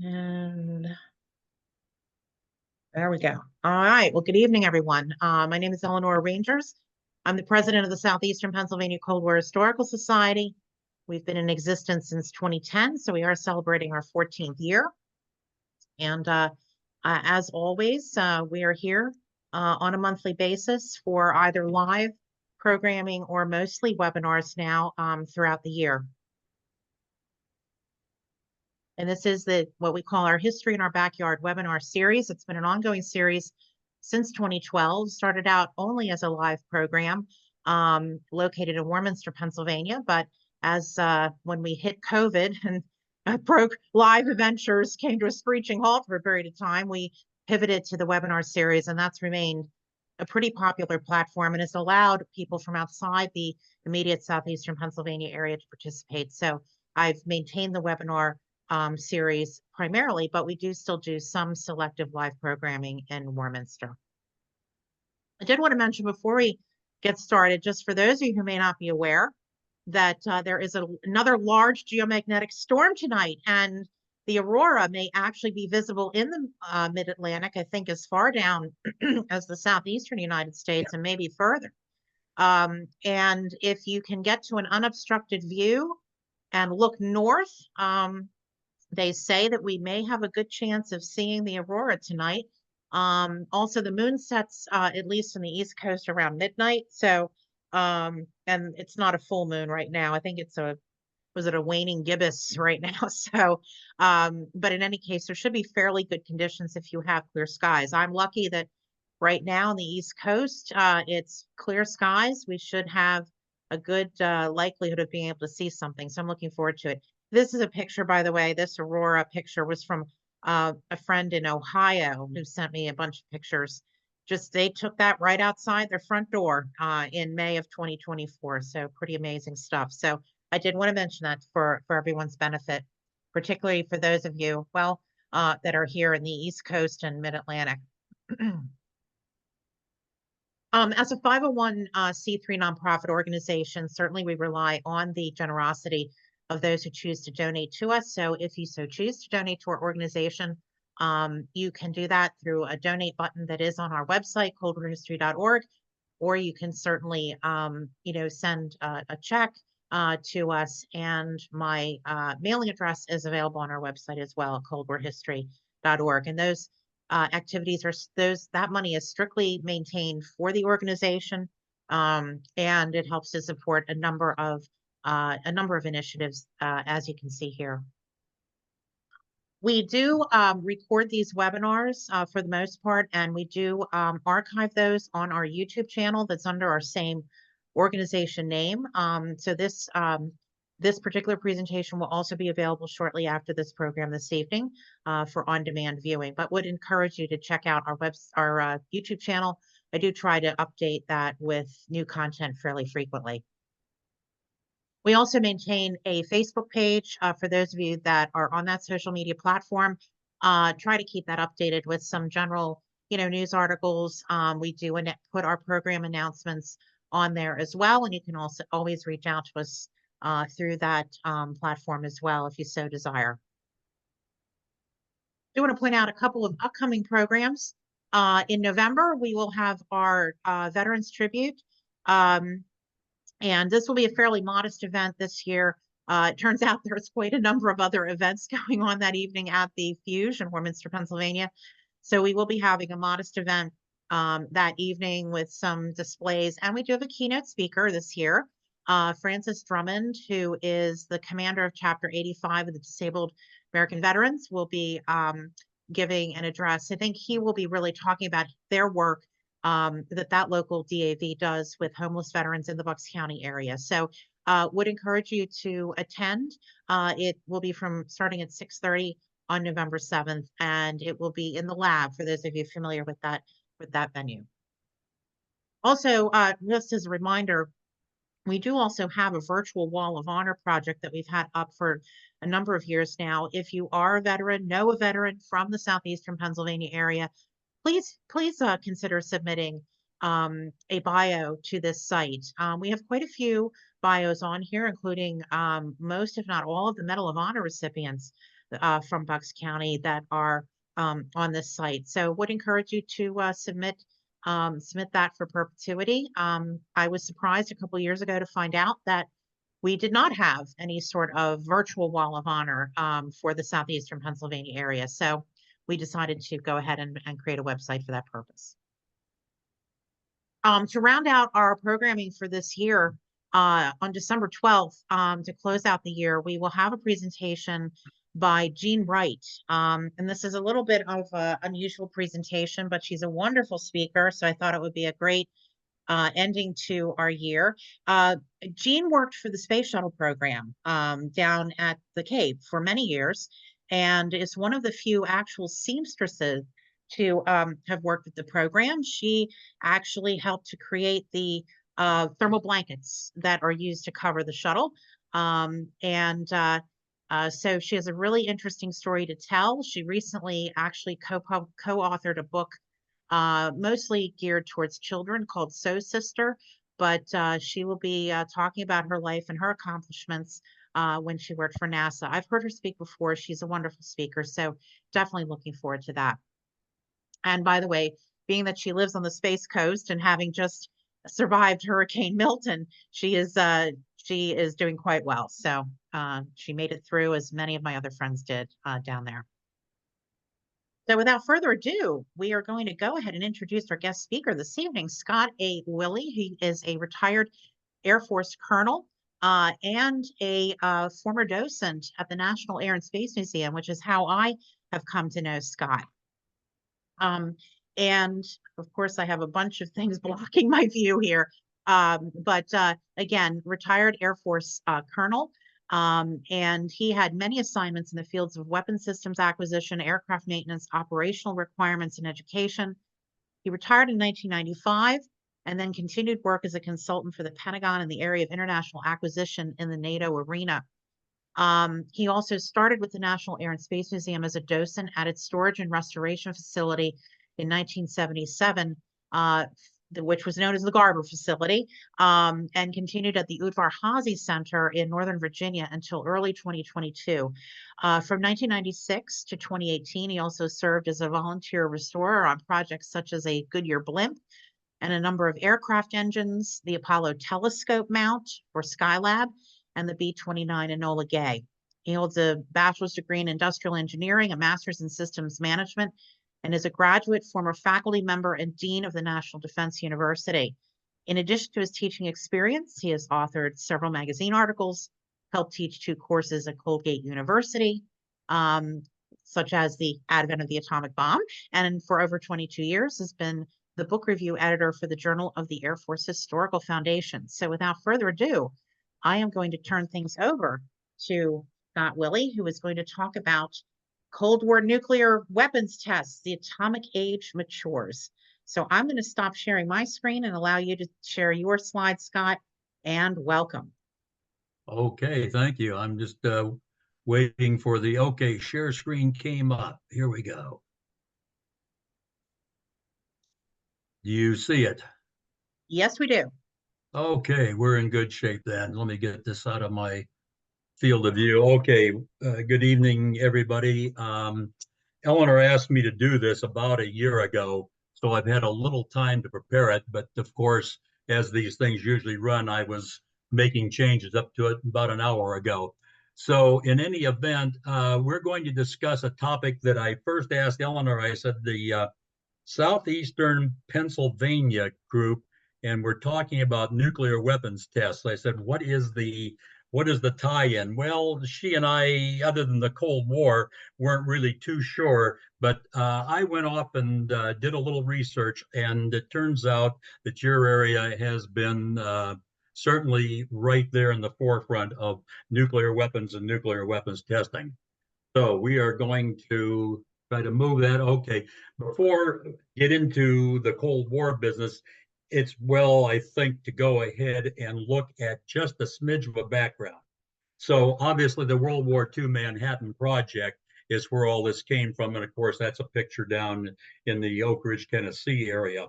And there we go. All right. Well, good evening, everyone. My name is Eleanor Rangers. I'm the president of the Southeastern Pennsylvania Cold War Historical Society. We've been in existence since 2010, so we are celebrating our 14th year. And as always, we are here on a monthly basis for either live programming or mostly webinars now throughout the year. And this is what we call our History in Our Backyard webinar series. It's been an ongoing series since 2012, started out only as a live program located in Warminster, Pennsylvania. But as when we hit COVID and live adventures came to a screeching halt for a period of time, we pivoted to the webinar series, and that's remained a pretty popular platform and has allowed people from outside the immediate Southeastern Pennsylvania area to participate. So I've maintained the webinar series primarily, but we do still do some selective live programming in Warminster. I did want to mention before we get started, just for those of you who may not be aware, that there is another large geomagnetic storm tonight, and the aurora may actually be visible in the mid-Atlantic, I think as far down as the southeastern United States and maybe further. And if you can get to an unobstructed view and look north, they say that we may have a good chance of seeing the aurora tonight. Also, the moon sets, at least on the East Coast, around midnight. So, and it's not a full moon right now. I think it's was it a waning gibbous right now? So, but in any case, there should be fairly good conditions if you have clear skies. I'm lucky that right now on the East Coast, it's clear skies. We should have a good likelihood of being able to see something. So I'm looking forward to it. This is a picture, by the way. This aurora picture was from a friend in Ohio who sent me a bunch of pictures. Just they took that right outside their front door in May of 2024. So pretty amazing stuff. So I did want to mention that for everyone's benefit, particularly for those of you, well, that are here in the East Coast and Mid-Atlantic. As a 501c3 nonprofit organization, certainly we rely on the generosity of those who choose to donate to us. So if you so choose to donate to our organization, you can do that through a donate button that is on our website, coldwarhistory.org, or you can certainly, send a check to us. And my mailing address is available on our website as well, coldwarhistory.org. And those activities that money is strictly maintained for the organization, and it helps to support a number of initiatives, as you can see here. We do record these webinars for the most part, and we do archive those on our YouTube channel that's under our same organization name. So this particular presentation will also be available shortly after this program this evening for on-demand viewing, but would encourage you to check out our YouTube channel. I do try to update that with new content fairly frequently. We also maintain a Facebook page for those of you that are on that social media platform. Try to keep that updated with some general, news articles. We do put our program announcements on there as well, and you can also always reach out to us through that platform as well if you so desire. I do want to point out a couple of upcoming programs. In November, we will have our Veterans Tribute. And this will be a fairly modest event this year. It turns out there's quite a number of other events going on that evening at the Fuge in Warminster, Pennsylvania. So we will be having a modest event that evening with some displays. And we do have a keynote speaker this year, Francis Drummond, who is the commander of Chapter 85 of the Disabled American Veterans, will be giving an address. I think he will be really talking about their work that local DAV does with homeless veterans in the Bucks County area. So would encourage you to attend. It will be starting at 6:30 on November 7th, and it will be in the lab for those of you familiar with that venue. Also, just as a reminder, we do also have a virtual Wall of Honor project that we've had up for a number of years now. If you are a veteran, know a veteran from the Southeastern Pennsylvania area, please consider submitting a bio to this site. We have quite a few bios on here, including most, if not all, of the Medal of Honor recipients from Bucks County that are on this site. So would encourage you to submit that for perpetuity. I was surprised a couple years ago to find out that we did not have any sort of virtual wall of honor for the southeastern Pennsylvania area. So we decided to go ahead and create a website for that purpose. To round out our programming for this year, on December 12th, to close out the year, we will have a presentation by Jean Wright. And this is a little bit of an unusual presentation, but she's a wonderful speaker. So I thought it would be a great ending to our year. Jean worked for the Space Shuttle program down at the Cape for many years, and is one of the few actual seamstresses to have worked with the program. She actually helped to create the thermal blankets that are used to cover the shuttle. So she has a really interesting story to tell. She recently actually co-authored a book mostly geared towards children called So Sister, but she will be talking about her life and her accomplishments when she worked for NASA. I've heard her speak before. She's a wonderful speaker, so definitely looking forward to that. And by the way, being that she lives on the Space Coast and having just survived Hurricane Milton, she is doing quite well. So she made it through, as many of my other friends did down there. So without further ado, we are going to go ahead and introduce our guest speaker this evening, Scott A. Willey. He is a retired Air Force colonel and a former docent at the National Air and Space Museum, which is how I have come to know Scott. And of course, I have a bunch of things blocking my view here. But again, retired Air Force colonel. And he had many assignments in the fields of weapon systems acquisition, aircraft maintenance, operational requirements, and education. He retired in 1995 and then continued work as a consultant for the Pentagon in the area of international acquisition in the NATO arena. He also started with the National Air and Space Museum as a docent at its storage and restoration facility in 1977, which was known as the Garber facility, and continued at the Udvar Hazy Center in Northern Virginia until early 2022. From 1996 to 2018, he also served as a volunteer restorer on projects such as a Goodyear blimp and a number of aircraft engines, the Apollo telescope mount for Skylab, and the B-29 Enola Gay. He holds a bachelor's degree in industrial engineering, a master's in systems management, and is a graduate, former faculty member, and dean of the National Defense University. In addition to his teaching experience, he has authored several magazine articles, helped teach 2 courses at Colgate University, such as The Advent of the Atomic Bomb, and for over 22 years has been the book review editor for the Journal of the Air Force Historical Foundation. So without further ado, I am going to turn things over to Scott Willey, who is going to talk about Cold War nuclear weapons tests, the atomic age matures. So I'm going to stop sharing my screen and allow you to share your slides, Scott, and welcome. Okay, thank you. I'm just waiting for the, okay, share screen came up. Here we go. Do you see it? Yes, we do. Okay, we're in good shape then. Let me get this out of my field of view. Okay, good evening, everybody. Eleanor asked me to do this about a year ago, so I've had a little time to prepare it. But of course, as these things usually run, I was making changes up to it about an hour ago. So in any event, we're going to discuss a topic that I first asked Eleanor. I said the Southeastern Pennsylvania group, and we're talking about nuclear weapons tests. I said, what is the tie-in? Well, she and I, other than the Cold War, weren't really too sure, but I went off and did a little research, and it turns out that your area has been certainly right there in the forefront of nuclear weapons and nuclear weapons testing. So we are going to try to move that. Okay, before get into the Cold War business, it's well, I think, to go ahead and look at just a smidge of a background. So obviously the World War II Manhattan Project is where all this came from. And of course, that's a picture down in the Oak Ridge, Tennessee area.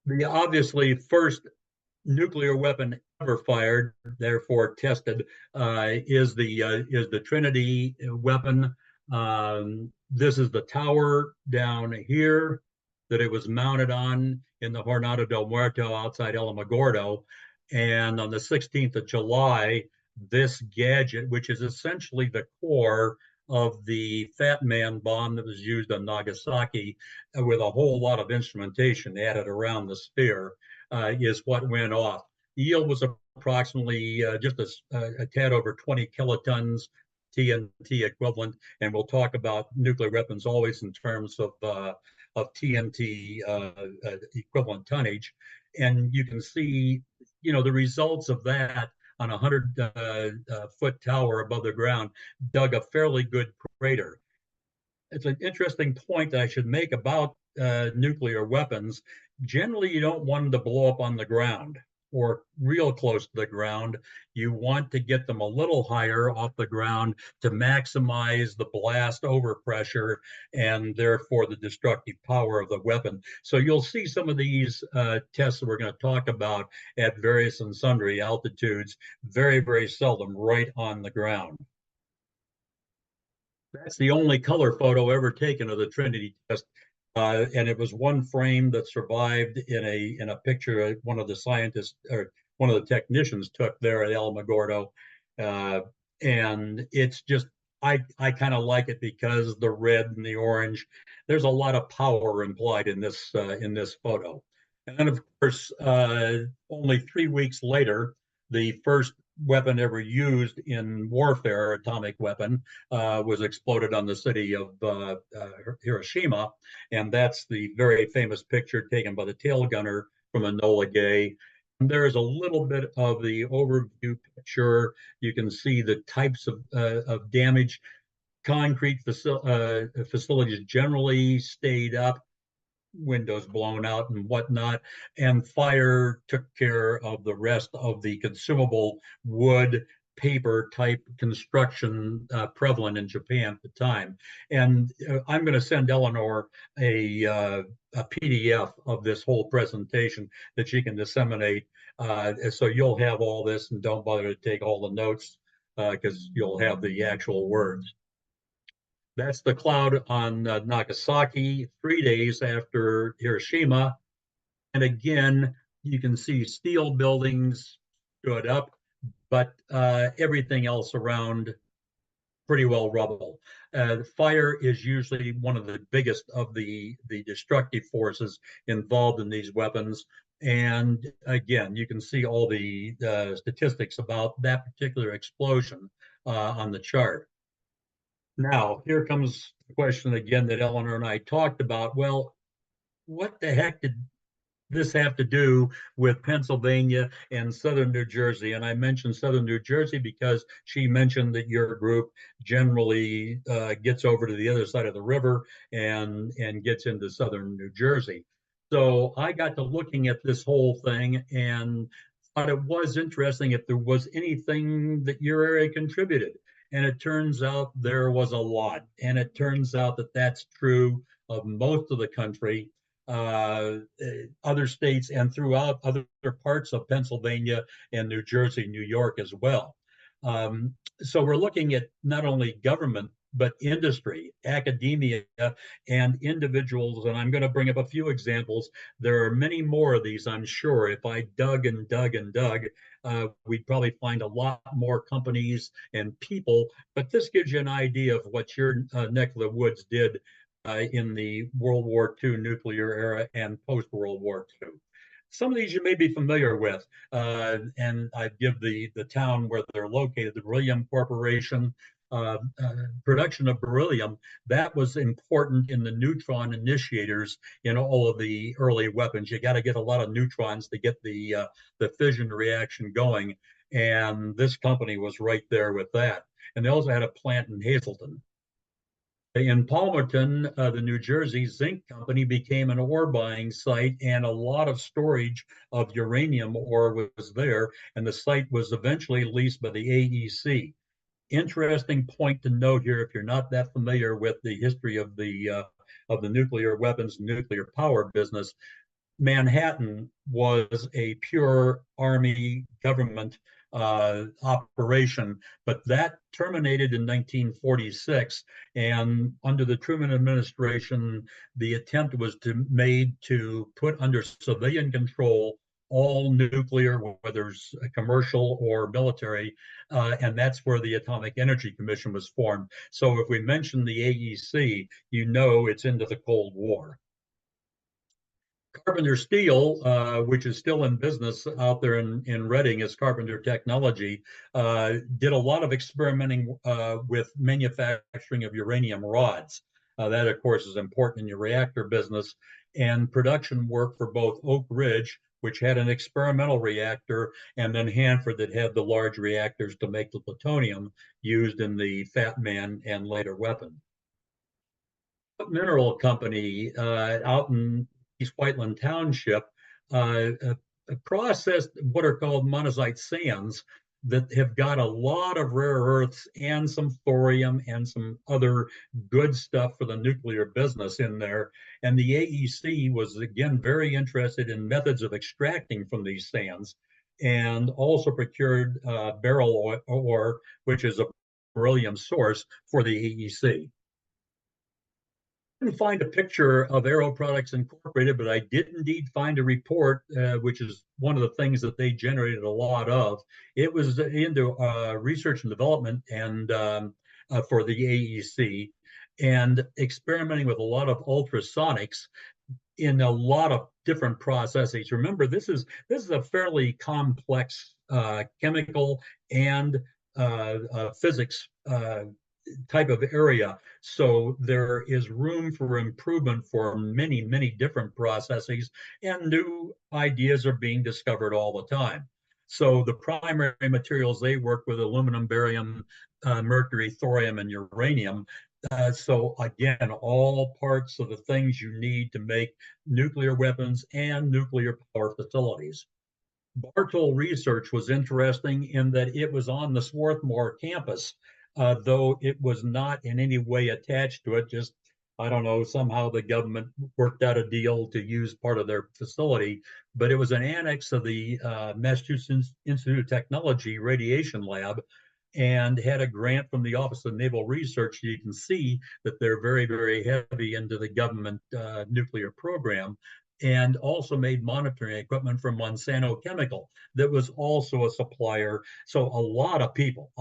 The obviously first nuclear weapon ever fired, therefore tested, is the Trinity weapon. This is the tower down here that it was mounted on in the Jornada del Muerto outside Alamogordo. And on the 16th of July, this gadget, which is essentially the core of the Fat Man bomb that was used on Nagasaki, with a whole lot of instrumentation added around the sphere, is what went off. The yield was approximately just a tad over 20 kilotons TNT equivalent, and we'll talk about nuclear weapons always in terms of TNT equivalent tonnage. And you can see, the results of that on a 100-foot tower above the ground dug a fairly good crater. It's an interesting point that I should make about nuclear weapons. Generally, you don't want them to blow up on the ground or real close to the ground. You want to get them a little higher off the ground to maximize the blast overpressure and therefore the destructive power of the weapon. So you'll see some of these tests that we're going to talk about at various and sundry altitudes, very, very seldom right on the ground. That's the only color photo ever taken of the Trinity test. And it was one frame that survived in a picture one of the scientists or one of the technicians took there at Alamogordo. And it's just, I kind of like it because the red and the orange, there's a lot of power implied in this photo. And then, of course, only 3 weeks later, the first weapon ever used in warfare, atomic weapon, was exploded on the city of Hiroshima. And that's the very famous picture taken by the tail gunner from Enola Gay. And there is a little bit of the overview picture. You can see the types of damage. Concrete facilities generally stayed up, windows blown out and whatnot, and fire took care of the rest of the consumable wood, paper type construction prevalent in Japan at the time. And I'm going to send Eleanor a PDF of this whole presentation that she can disseminate. So you'll have all this, and don't bother to take all the notes because you'll have the actual words. That's the cloud on Nagasaki 3 days after Hiroshima. And again, you can see steel buildings stood up, but everything else around pretty well rubble. Fire is usually one of the biggest of the destructive forces involved in these weapons. And again, you can see all the statistics about that particular explosion on the chart. Now, here comes the question again that Eleanor and I talked about. Well, what the heck did this have to do with Pennsylvania and southern New Jersey? And I mentioned southern New Jersey because she mentioned that your group generally gets over to the other side of the river and gets into southern New Jersey. So I got to looking at this whole thing and thought it was interesting if there was anything that your area contributed. And it turns out there was a lot. And it turns out that that's true of most of the country, other states, and throughout other parts of Pennsylvania and New Jersey, New York as well. So we're looking at not only government, but industry, academia, and individuals. And I'm going to bring up a few examples. There are many more of these, I'm sure. If I dug and dug and dug, we'd probably find a lot more companies and people. But this gives you an idea of what your neck of the woods did in the World War II nuclear era and post-World War II. Some of these you may be familiar with, and I give the town where they're located, the Beryllium Corporation. Production of beryllium, that was important in the neutron initiators in all of the early weapons. You got to get a lot of neutrons to get the fission reaction going, and this company was right there with that. And they also had a plant in Hazleton. In Palmerton, the New Jersey Zinc Company became an ore buying site, and a lot of storage of uranium ore was there, and the site was eventually leased by the AEC. Interesting point to note here, if you're not that familiar with the history of the nuclear weapons, nuclear power business, Manhattan was a pure Army government operation, but that terminated in 1946. And under the Truman administration, the attempt was made to put under civilian control all nuclear, whether it's commercial or military, and that's where the Atomic Energy Commission was formed. So if we mention the AEC, you know it's into the Cold War. Carpenter Steel, which is still in business out there in Reading as Carpenter Technology, did a lot of experimenting with manufacturing of uranium rods. That, of course, is important in your reactor business, and production work for both Oak Ridge, which had an experimental reactor, and then Hanford that had the large reactors to make the plutonium used in the Fat Man and later weapon. Mineral Company out in East Whiteland Township processed what are called monazite sands that have got a lot of rare earths and some thorium and some other good stuff for the nuclear business in there. And the AEC was, again, very interested in methods of extracting from these sands, and also procured beryl ore, which is a beryllium source for the AEC. Didn't find a picture of Aero Products Incorporated, but I did indeed find a report, which is one of the things that they generated a lot of. It was into research and development and for the AEC, and experimenting with a lot of ultrasonics in a lot of different processes. Remember, this is a fairly complex chemical and physics type of area. So there is room for improvement for many, many different processes, and new ideas are being discovered all the time. So the primary materials they work with: aluminum, barium, mercury, thorium, and uranium. So again, all parts of the things you need to make nuclear weapons and nuclear power facilities. Bartol Research was interesting in that it was on the Swarthmore campus, though it was not in any way attached to it. Just, I don't know, somehow the government worked out a deal to use part of their facility, but it was an annex of the Massachusetts Institute of Technology Radiation Lab, and had a grant from the Office of Naval Research. You can see that they're very, very heavy into the government nuclear program, and also made monitoring equipment from Monsanto Chemical that was also a supplier. So a lot of people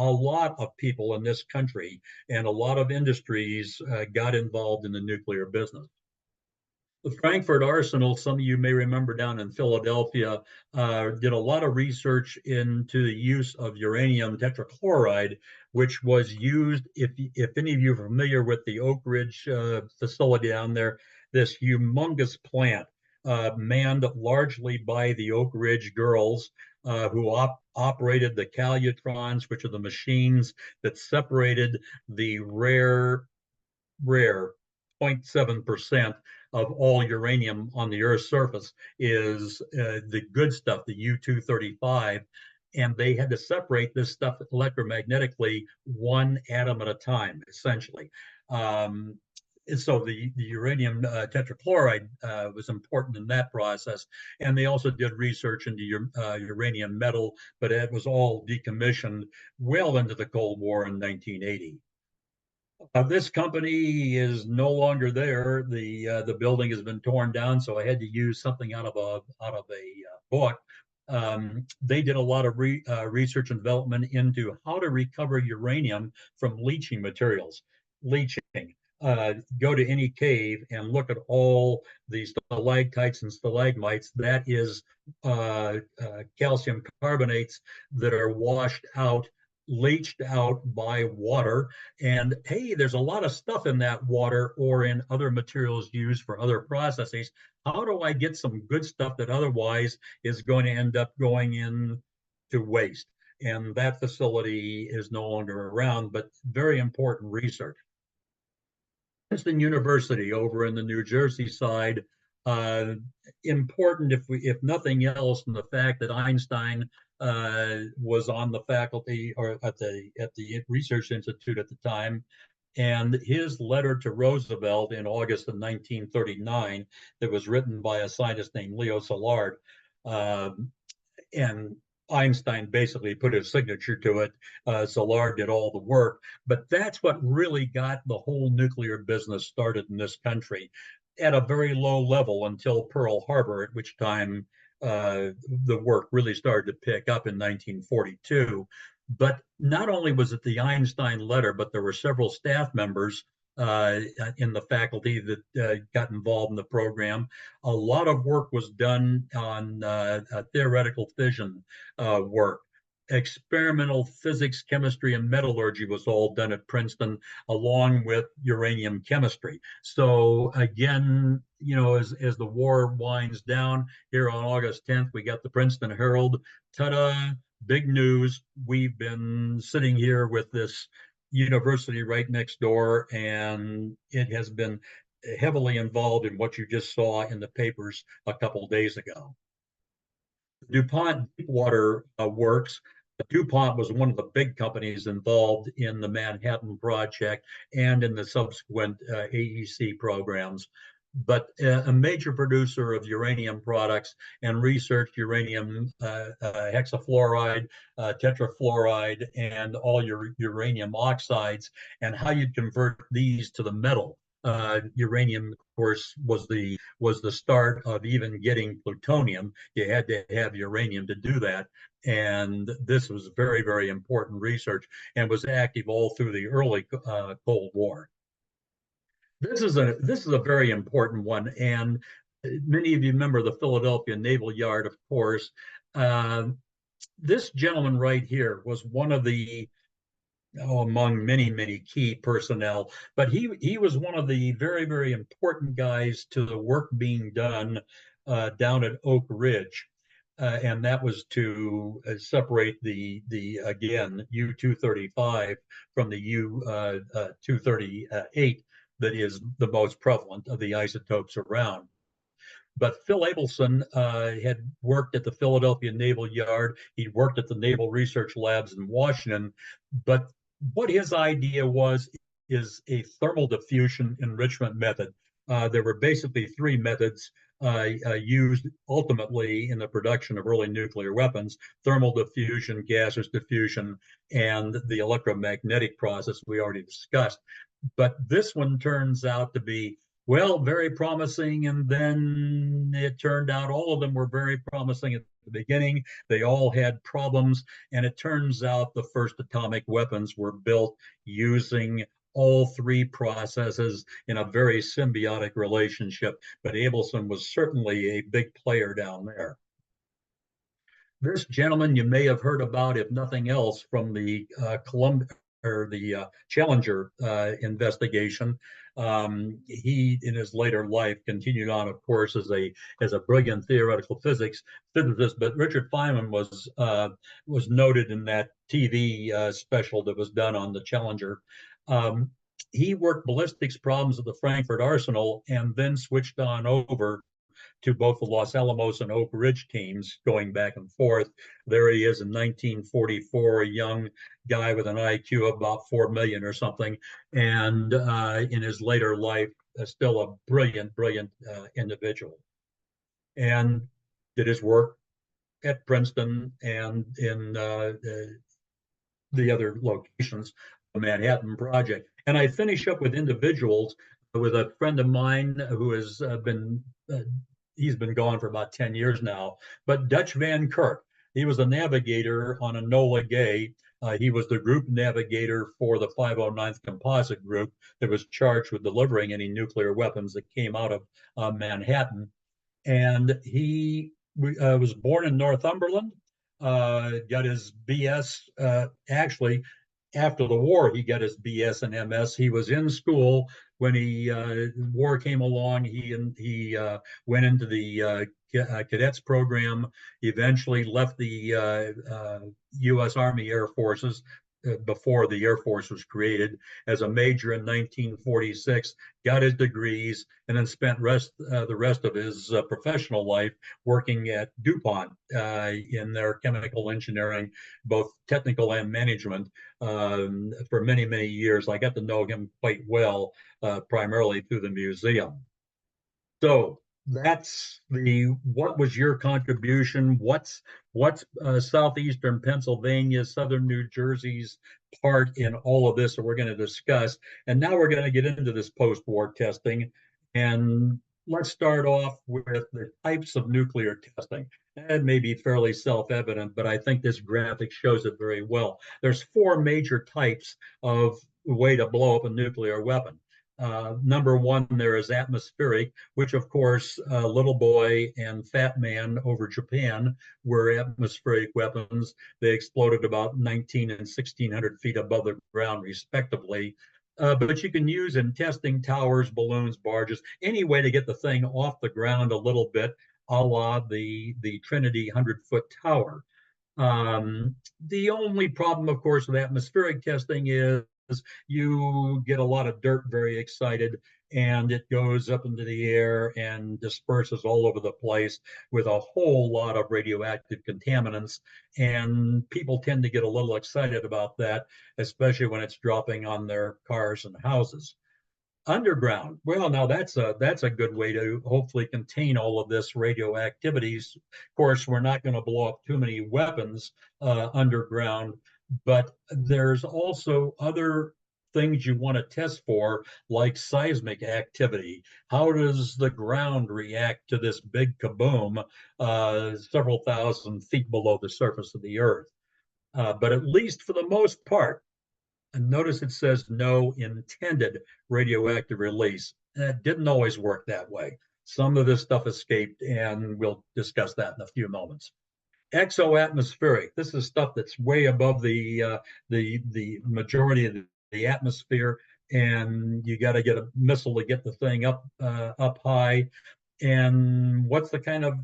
in this country and a lot of industries got involved in the nuclear business. The Frankfurt Arsenal, some of you may remember down in Philadelphia, did a lot of research into the use of uranium tetrachloride, which was used, if any of you are familiar with the Oak Ridge facility down there, this humongous plant manned largely by the Oak Ridge girls, who operated the calutrons, which are the machines that separated the rare 0.7% of all uranium on the Earth's surface is the good stuff, the U-235. And they had to separate this stuff electromagnetically, one atom at a time, essentially. So the uranium tetrachloride was important in that process. And they also did research into uranium metal, but it was all decommissioned well into the Cold War in 1980. This company is no longer there. The building has been torn down, so I had to use something out of a book. They did a lot of research and development into how to recover uranium from leaching materials. Leaching. Go to any cave and look at all these stalactites and stalagmites. That is calcium carbonates that are washed out, leached out by water. And hey, there's a lot of stuff in that water or in other materials used for other processes. How do I get some good stuff that otherwise is going to end up going in to waste? And that facility is no longer around, but very important research. Princeton University over in the New Jersey side, important if nothing else, in the fact that Einstein was on the faculty or at the Research Institute at the time. And his letter to Roosevelt in August of 1939, that was written by a scientist named Leo Szilard, and Einstein basically put his signature to it. Szilard did all the work, but that's what really got the whole nuclear business started in this country at a very low level until Pearl Harbor, at which time the work really started to pick up in 1942. But not only was it the Einstein letter, but there were several staff members in the faculty that got involved in the program. A lot of work was done on theoretical fission work. Experimental physics, chemistry, and metallurgy was all done at Princeton, along with uranium chemistry. So again, you know, as the war winds down, here on August 10th, we got the Princeton Herald. Ta-da! Big news. We've been sitting here with this university right next door, and it has been heavily involved in what you just saw in the papers a couple of days ago. DuPont Deepwater Works. DuPont was one of the big companies involved in the Manhattan Project and in the subsequent AEC programs, but a major producer of uranium products and researched uranium hexafluoride, tetrafluoride, and all your uranium oxides, and how you convert these to the metal. Uranium, of course, was the start of even getting plutonium. You had to have uranium to do that, and this was very, very important research, and was active all through the early Cold War. This is a very important one, and many of you remember the Philadelphia Naval Yard, of course. This gentleman right here was one of the among many, many key personnel, but he was one of the very, very important guys to the work being done down at Oak Ridge. And that was to separate the again U-235 from the U-238 that is the most prevalent of the isotopes around. But Phil Abelson had worked at the Philadelphia Naval Yard. He'd worked at the Naval Research Labs in Washington. But what his idea was is a thermal diffusion enrichment method. There were basically three methods used ultimately in the production of early nuclear weapons: thermal diffusion, gaseous diffusion, and the electromagnetic process we already discussed. But this one turns out to be, well, very promising, and then it turned out all of them were very promising at the beginning. They all had problems, and it turns out the first atomic weapons were built using all three processes in a very symbiotic relationship. But Abelson was certainly a big player down there. This gentleman you may have heard about, if nothing else, from the Challenger investigation. He, in his later life, continued on, of course, as a brilliant theoretical physicist. But Richard Feynman was noted in that TV special that was done on the Challenger. He worked ballistics problems at the Frankfurt Arsenal, and then switched on over to both the Los Alamos and Oak Ridge teams, going back and forth. There he is in 1944, a young guy with an IQ of about 4 million or something, and in his later life, still a brilliant, brilliant individual. And did his work at Princeton and in the other locations, the Manhattan Project. And I finish up with individuals, with a friend of mine who has he's been gone for about 10 years now, but Dutch Van Kirk. He was a navigator on Enola Gay. He was the group navigator for the 509th Composite Group that was charged with delivering any nuclear weapons that came out of Manhattan. And he was born in Northumberland, got his BS, actually, after the war, he got his BS and MS. He was in school when war came along. He went into the cadets program. He eventually left the U.S. Army Air Forces, before the Air Force was created, as a major in 1946, got his degrees, and then spent the rest of his professional life working at DuPont in their chemical engineering, both technical and management, for many, many years. I got to know him quite well, primarily through the museum. So that's what was your contribution? What's southeastern Pennsylvania, southern New Jersey's part in all of this that we're going to discuss? And now we're going to get into this post-war testing. And let's start off with the types of nuclear testing. It may be fairly self-evident, but I think this graphic shows it very well. There's four major types of way to blow up a nuclear weapon. Number one, there is atmospheric, which of course, Little Boy and Fat Man over Japan were atmospheric weapons. They exploded about 19 and 1600 feet above the ground, respectively. But you can use in testing towers, balloons, barges, any way to get the thing off the ground a little bit, a la the Trinity 100-foot tower. The only problem, of course, with atmospheric testing is you get a lot of dirt very excited, and it goes up into the air and disperses all over the place with a whole lot of radioactive contaminants. And people tend to get a little excited about that, especially when it's dropping on their cars and houses. Underground, well, now that's a good way to hopefully contain all of this radioactivities. Of course, we're not going to blow up too many weapons underground, but there's also other things you want to test for, like seismic activity. How does the ground react to this big kaboom several thousand feet below the surface of the earth? But at least for the most part, and notice it says no intended radioactive release. It didn't always work that way. Some of this stuff escaped, and we'll discuss that in a few moments. Exoatmospheric. This is stuff that's way above the majority of the atmosphere, and you got to get a missile to get the thing up high. And what's the kind of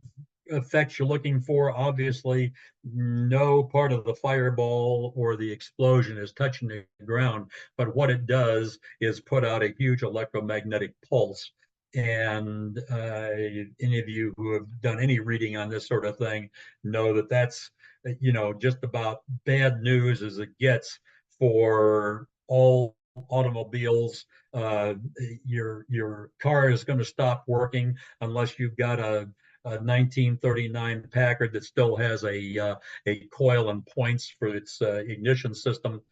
effects you're looking for? Obviously, no part of the fireball or the explosion is touching the ground, but what it does is put out a huge electromagnetic pulse. And any of you who have done any reading on this sort of thing know that that's, just about bad news as it gets for all automobiles. Your car is going to stop working unless you've got a 1939 Packard that still has a coil and points for its ignition system.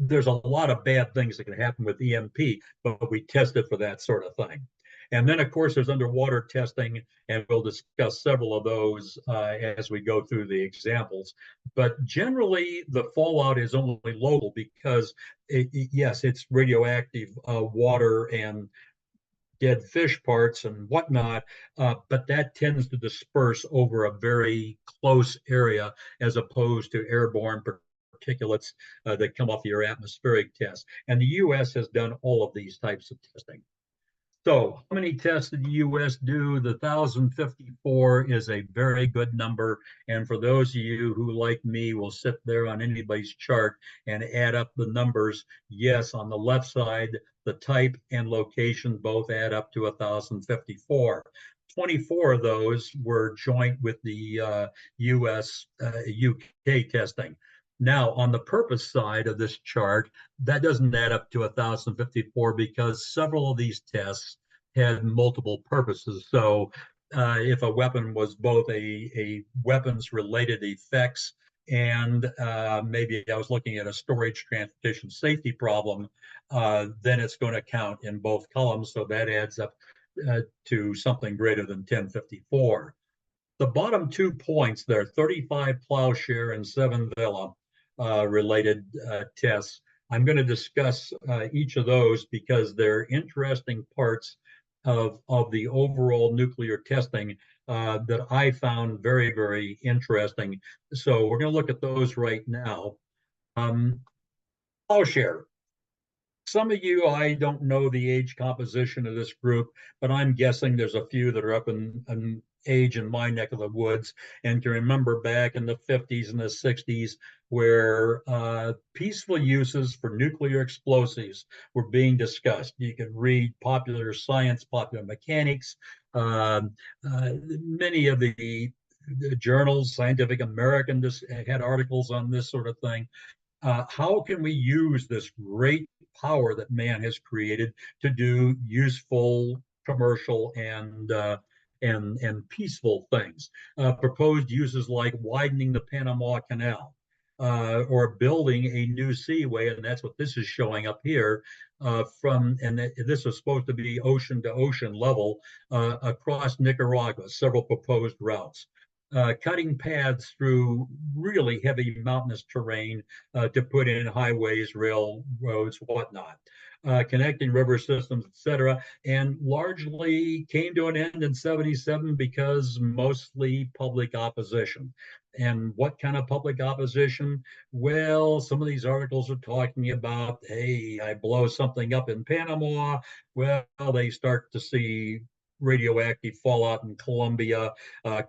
There's a lot of bad things that can happen with EMP, but we test it for that sort of thing. And then, of course, there's underwater testing, and we'll discuss several of those as we go through the examples. But generally, the fallout is only local because, yes, it's radioactive water and dead fish parts and whatnot, but that tends to disperse over a very close area as opposed to airborne particulates that come off your atmospheric test. And the U.S. has done all of these types of testing. So how many tests did the U.S. do? The 1,054 is a very good number. And for those of you who, like me, will sit there on anybody's chart and add up the numbers, yes, on the left side, the type and location both add up to 1,054. 24 of those were joint with the U.S. UK testing. Now, on the purpose side of this chart, that doesn't add up to 1,054 because several of these tests had multiple purposes. So if a weapon was both a weapons-related effects and maybe I was looking at a storage transportation safety problem, then it's going to count in both columns. So that adds up to something greater than 1054. The bottom 2 points there, 35 Plowshare and 7 Villa related tests. I'm going to discuss each of those because they're interesting parts of the overall nuclear testing that I found very, very interesting. So we're going to look at those right now. Plowshare. Some of you, I don't know the age composition of this group, but I'm guessing there's a few that are up in age in my neck of the woods and can remember back in the 50s and the 60s where peaceful uses for nuclear explosives were being discussed. You could read Popular Science, Popular Mechanics, many of the journals, Scientific American had articles on this sort of thing. How can we use this great power that man has created to do useful commercial and peaceful things? Proposed uses like widening the Panama Canal. Or building a new seaway, and that's what this is showing up here. This is supposed to be ocean to ocean level across Nicaragua, several proposed routes. Cutting paths through really heavy mountainous terrain to put in highways, railroads, whatnot, connecting river systems, etc., and largely came to an end in '77 because mostly public opposition. And what kind of public opposition? Well, some of these articles are talking about, hey, I blow something up in Panama. Well, they start to see radioactive fallout in Colombia,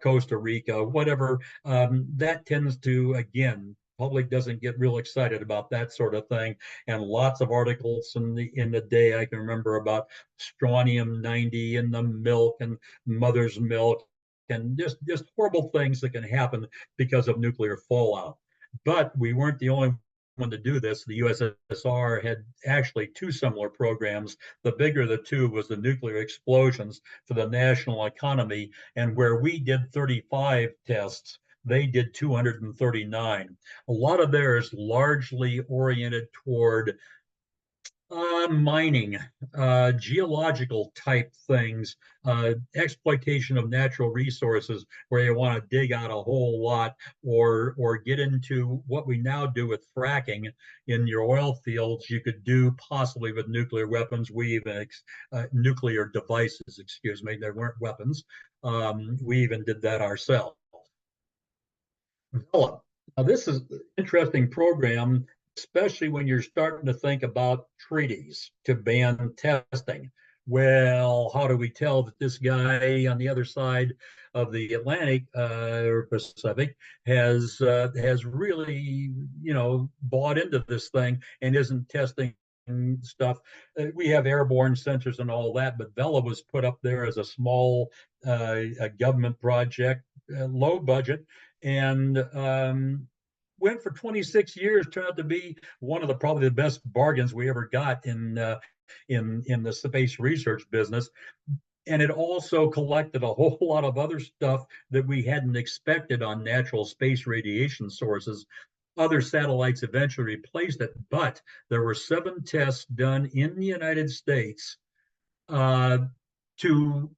Costa Rica, whatever. That tends to, again, public doesn't get real excited about that sort of thing. And lots of articles in the day I can remember about strontium 90 in the milk and mother's milk and just horrible things that can happen because of nuclear fallout. But we weren't the only one to do this. The USSR had actually two similar programs. The bigger of the two was the nuclear explosions for the national economy, and where we did 35 tests, they did 239. A lot of theirs largely oriented toward mining, geological type things, exploitation of natural resources where you want to dig out a whole lot or get into what we now do with fracking in your oil fields. You could do possibly with nuclear weapons. We even nuclear devices, excuse me, they weren't weapons. We even did that ourselves. Now, this is an interesting program, especially when you're starting to think about treaties to ban testing. Well, how do we tell that this guy on the other side of the Atlantic or Pacific has really, bought into this thing and isn't testing stuff? We have airborne sensors and all that, but Vela was put up there as a small a government project, low budget, and went for 26 years. Turned out to be one of the probably the best bargains we ever got in the space research business. And it also collected a whole lot of other stuff that we hadn't expected on natural space radiation sources. Other satellites eventually replaced it, but there were 7 tests done in the United States to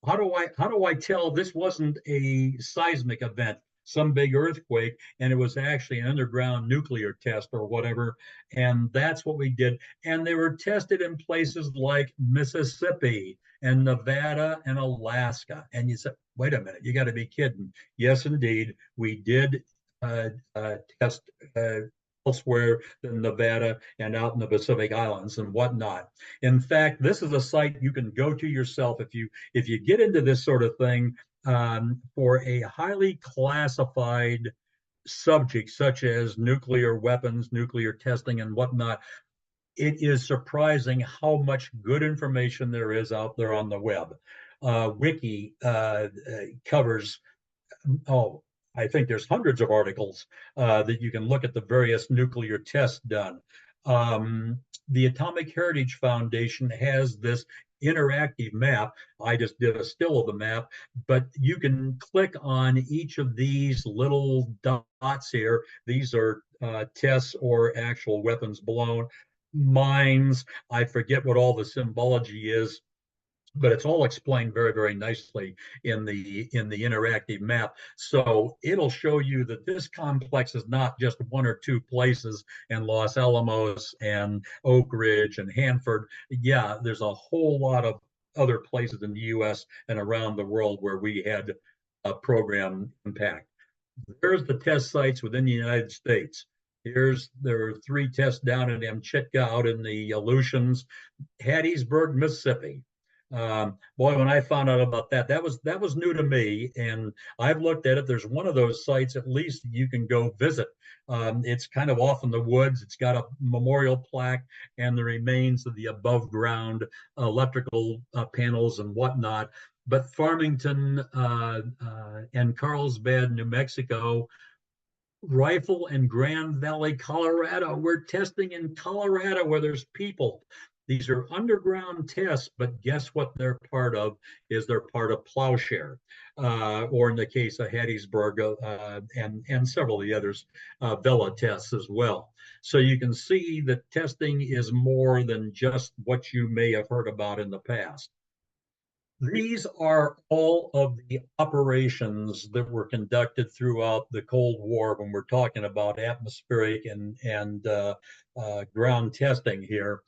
how do I tell this wasn't a seismic event, some big earthquake, and it was actually an underground nuclear test or whatever? And that's what we did. And they were tested in places like Mississippi and Nevada and Alaska. And you said, wait a minute, you got to be kidding. Yes, indeed, we did test elsewhere than Nevada and out in the Pacific Islands and whatnot. In fact, this is a site you can go to yourself if you get into this sort of thing for a highly classified subject such as nuclear weapons, nuclear testing, and whatnot. It is surprising how much good information there is out there on the web. Wiki covers I think there's hundreds of articles that you can look at the various nuclear tests done. The Atomic Heritage Foundation has this interactive map. I just did a still of the map, but you can click on each of these little dots here. These are tests or actual weapons blown, mines. I forget what all the symbology is, but it's all explained very, very nicely in the interactive map. So it'll show you that this complex is not just one or two places in Los Alamos and Oak Ridge and Hanford. Yeah, there's a whole lot of other places in the US and around the world where we had a program impact. There's the test sites within the United States. There are 3 tests down in Amchitka out in the Aleutians, Hattiesburg, Mississippi. Boy, when I found out about that, that was new to me, and I've looked at it. There's one of those sites at least you can go visit. It's kind of off in the woods. It's got a memorial plaque and the remains of the above ground electrical panels and whatnot. But Farmington and Carlsbad, New Mexico, Rifle and Grand Valley, Colorado. We're testing in Colorado where there's people. These are underground tests, but guess what they're part of? Is they're part of Plowshare, or in the case of Hattiesburg and several of the others, Vela tests as well. So you can see that testing is more than just what you may have heard about in the past. These are all of the operations that were conducted throughout the Cold War when we're talking about atmospheric and ground testing here.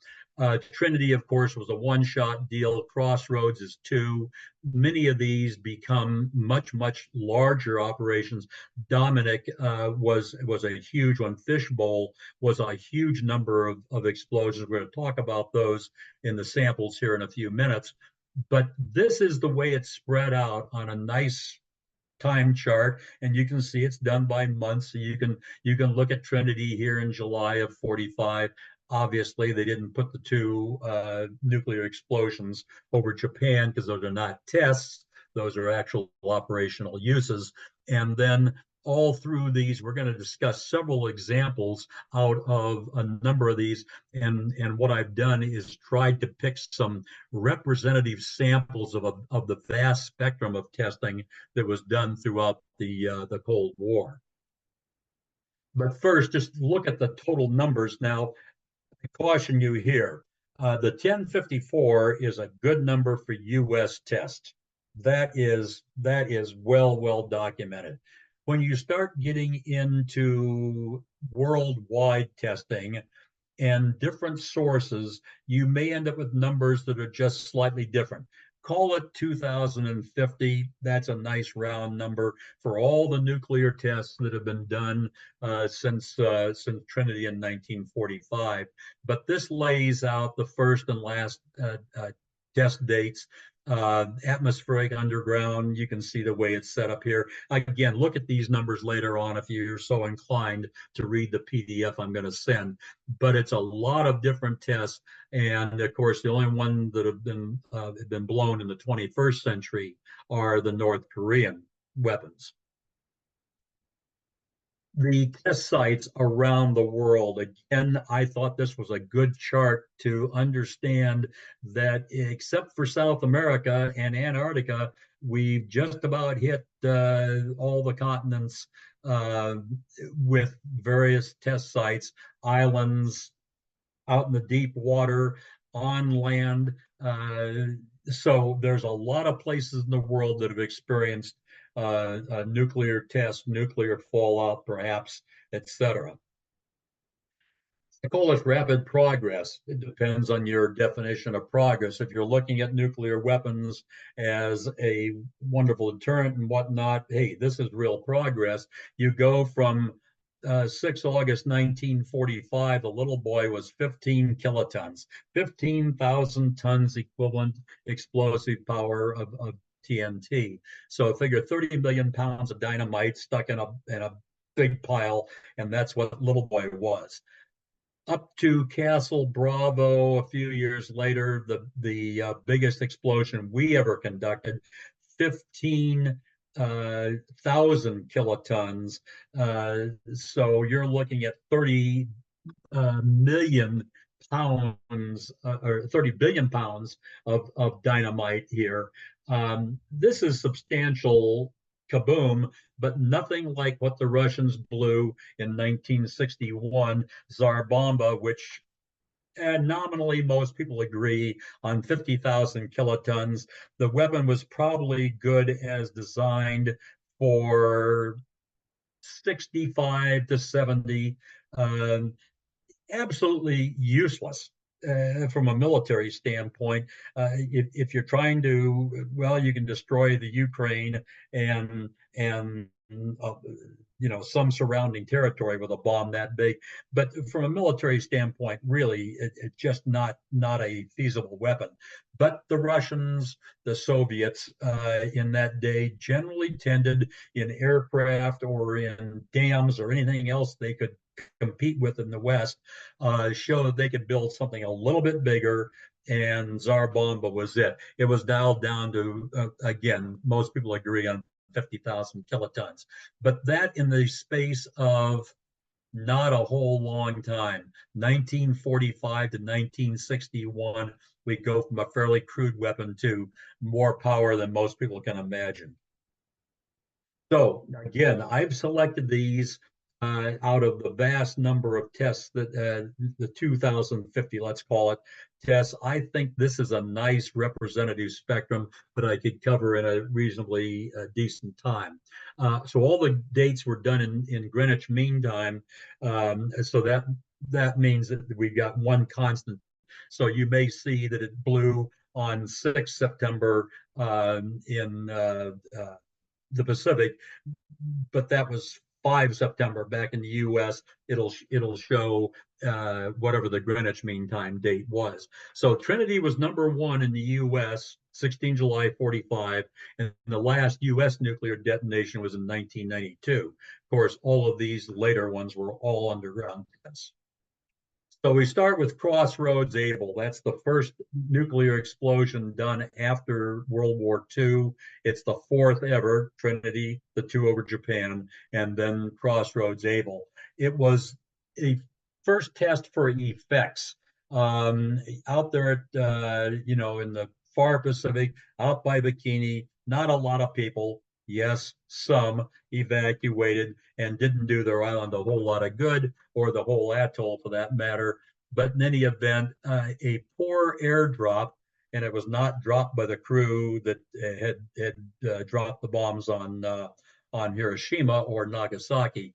Trinity, of course, was a one-shot deal. Crossroads is two. Many of these become much, much larger operations. Dominic was a huge one. Fishbowl was a huge number of explosions. We're going to talk about those in the samples here in a few minutes. But this is the way it's spread out on a nice time chart, and you can see it's done by months. So you can look at Trinity here in July of 45. Obviously, they didn't put the two nuclear explosions over Japan because those are not tests; those are actual operational uses. And then all through these, we're going to discuss several examples out of a number of these. And what I've done is tried to pick some representative samples of the vast spectrum of testing that was done throughout the Cold War. But first, just look at the total numbers. Now, I caution you here. The 1054 is a good number for U.S. tests. That is well documented. When you start getting into worldwide testing and different sources, you may end up with numbers that are just slightly different. Call it 2050. That's a nice round number for all the nuclear tests that have been done since Trinity in 1945. But this lays out the first and last test dates. Atmospheric underground, you can see the way it's set up here. Again, look at these numbers later on if you're so inclined to read the PDF I'm going to send. But it's a lot of different tests, and of course, the only one that have been blown in the 21st century are the North Korean weapons. The test sites around the world. Again, I thought this was a good chart to understand that except for South America and Antarctica, we've just about hit all the continents with various test sites, islands, out in the deep water, on land. So there's a lot of places in the world that have experienced nuclear tests, nuclear fallout, perhaps, etc. I call this rapid progress. It depends on your definition of progress. If you're looking at nuclear weapons as a wonderful deterrent and whatnot, hey, this is real progress. You go from 6 August 1945, the little boy was 15 kilotons, 15,000 tons equivalent explosive power of TNT. So figure 30 million pounds of dynamite stuck in a big pile, and that's what little boy was. Up to Castle Bravo a few years later, the biggest explosion we ever conducted, 15,000 kilotons. So you're looking at 30 million pounds or 30 billion pounds of dynamite here. This is substantial kaboom, but nothing like what the Russians blew in 1961, Tsar Bomba, which nominally most people agree on 50,000 kilotons. The weapon was probably good as designed for 65 to 70. Absolutely useless from a military standpoint. If you're trying to, well, you can destroy the Ukraine and some surrounding territory with a bomb that big. But from a military standpoint, really, it's just not a feasible weapon. But the Russians, the Soviets in that day generally tended in aircraft or in dams or anything else they could compete with in the West, show that they could build something a little bit bigger, and Tsar Bomba was it. It was dialed down to, again, most people agree on 50,000 kilotons. But that in the space of not a whole long time, 1945 to 1961, we go from a fairly crude weapon to more power than most people can imagine. So again, I've selected these out of the vast number of tests that the 2050, let's call it, tests. I think this is a nice representative spectrum that I could cover in a reasonably decent time. So all the dates were done in Greenwich Mean Time. So that means that we've got one constant. So you may see that it blew on 6 September in the Pacific, but that was 5 September back in the US. It'll show whatever the Greenwich Mean Time date was. So Trinity was #1 in the US, 16 July 45, and the last US nuclear detonation was in 1992. Of course, all of these later ones were all underground tests. So we start with Crossroads Able. That's the first nuclear explosion done after World War II. It's the 4th ever, Trinity, the 2 over Japan, and then Crossroads Able. It was a first test for effects out there at, in the far Pacific, out by Bikini, not a lot of people. Yes, some evacuated and didn't do their island a whole lot of good, or the whole atoll for that matter. But in any event, a poor airdrop, and it was not dropped by the crew that had dropped the bombs on Hiroshima or Nagasaki.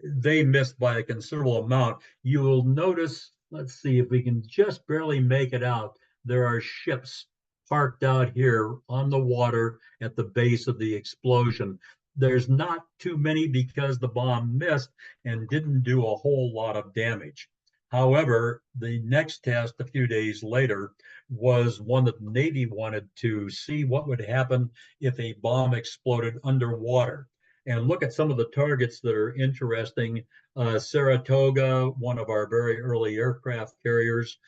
They missed by a considerable amount. You will notice, let's see if we can just barely make it out, there are ships parked out here on the water at the base of the explosion. There's not too many because the bomb missed and didn't do a whole lot of damage. However, the next test a few days later was one that the Navy wanted to see what would happen if a bomb exploded underwater. And look at some of the targets that are interesting. Saratoga, one of our very early aircraft carriers,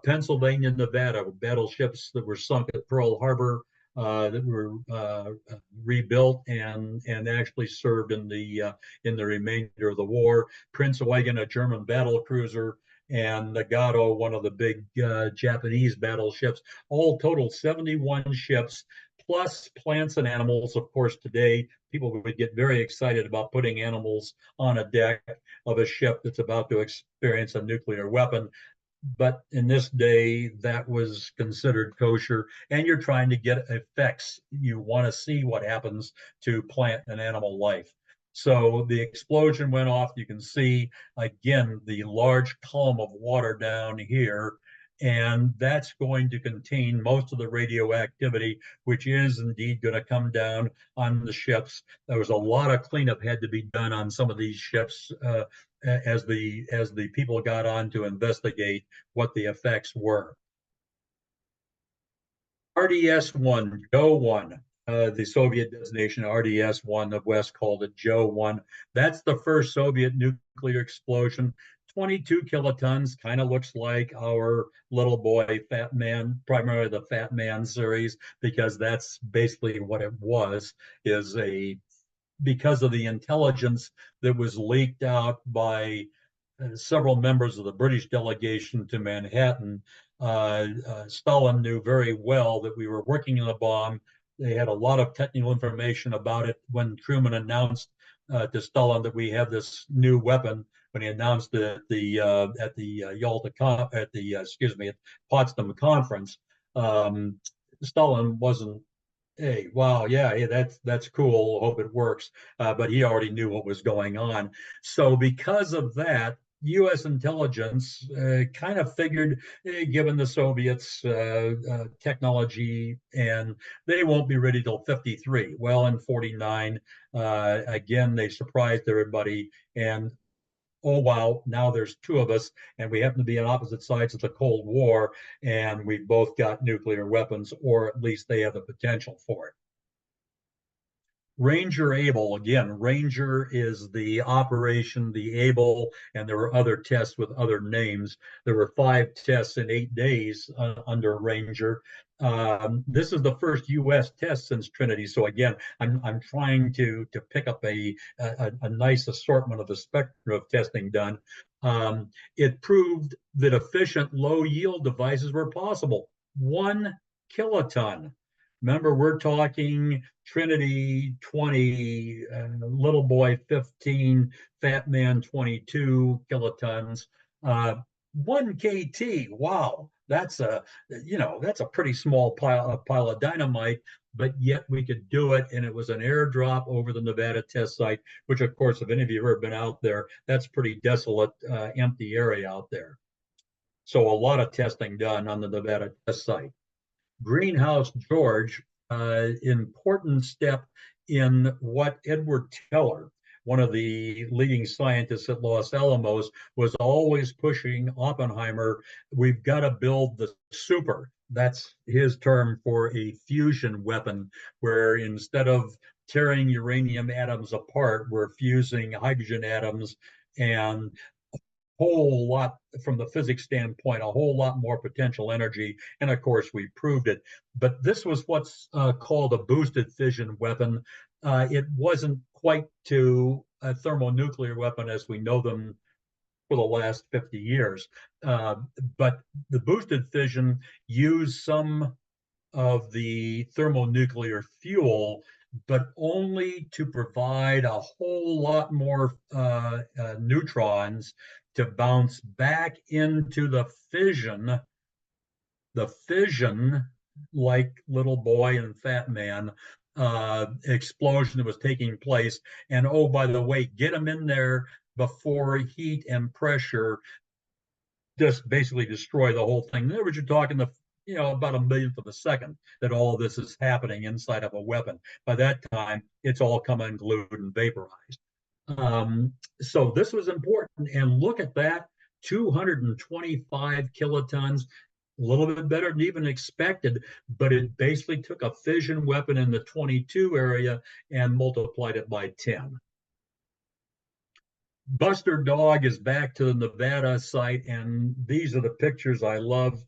Pennsylvania, Nevada, battleships that were sunk at Pearl Harbor, that were rebuilt and actually served in the remainder of the war. Prince Eugen, a German battle cruiser, and Nagato, one of the big Japanese battleships. All total 71 ships, plus plants and animals. Of course, today people would get very excited about putting animals on a deck of a ship that's about to experience a nuclear weapon. But in this day, that was considered kosher, and you're trying to get effects. You want to see what happens to plant and animal life. So the explosion went off. You can see, again, the large column of water down here, and that's going to contain most of the radioactivity, which is indeed going to come down on the ships. There was a lot of cleanup had to be done on some of these ships as the people got on to investigate what the effects were. RDS-1, Joe-1, the Soviet designation RDS-1, the West called it Joe-1. That's the first Soviet nuclear explosion. 22 kilotons, kind of looks like our little boy Fat Man, primarily the Fat Man series, because that's basically what it was, because of the intelligence that was leaked out by several members of the British delegation to Manhattan. Stalin knew very well that we were working on a bomb. They had a lot of technical information about it when Truman announced to Stalin that we have this new weapon. When he announced it at the Potsdam conference, Stalin wasn't, hey, wow, yeah, that's cool. Hope it works. But he already knew what was going on. So because of that, U.S. intelligence kind of figured, given the Soviets' technology, and they won't be ready till 53. Well, in 49, again, they surprised everybody. And oh, wow, now there's two of us, and we happen to be on opposite sides of the Cold War, and we've both got nuclear weapons, or at least they have the potential for it. Ranger Able, again, Ranger is the operation, the Able, and there were other tests with other names. There were 5 tests in 8 days under Ranger. This is the first U.S. test since Trinity. So again, I'm trying to pick up a nice assortment of the spectrum of testing done. It proved that efficient low yield devices were possible. 1 kiloton. Remember, we're talking Trinity 20, little boy 15, fat man 22 kilotons. 1 KT, wow, that's a pretty small pile of dynamite, but yet we could do it, and it was an airdrop over the Nevada test site, which of course, if any of you have ever been out there, that's pretty desolate, empty area out there. So a lot of testing done on the Nevada test site. Greenhouse George, important step in what Edward Teller, one of the leading scientists at Los Alamos, was always pushing Oppenheimer. We've got to build the super. That's his term for a fusion weapon, where instead of tearing uranium atoms apart, we're fusing hydrogen atoms, and whole lot from the physics standpoint, a whole lot more potential energy. And of course, we proved it. But this was what's called a boosted fission weapon. It wasn't quite to a thermonuclear weapon as we know them for the last 50 years. But the boosted fission used some of the thermonuclear fuel, but only to provide a whole lot more neutrons to bounce back into the fission, like little boy and fat man explosion that was taking place. And oh, by the way, get them in there before heat and pressure just basically destroy the whole thing. In other words, you're talking about a millionth of a second that all of this is happening inside of a weapon. By that time, it's all come unglued and vaporized. So this was important. And look at that, 225 kilotons, a little bit better than even expected, but it basically took a fission weapon in the 22 area and multiplied it by 10. Buster Dog is back to the Nevada site, and these are the pictures I love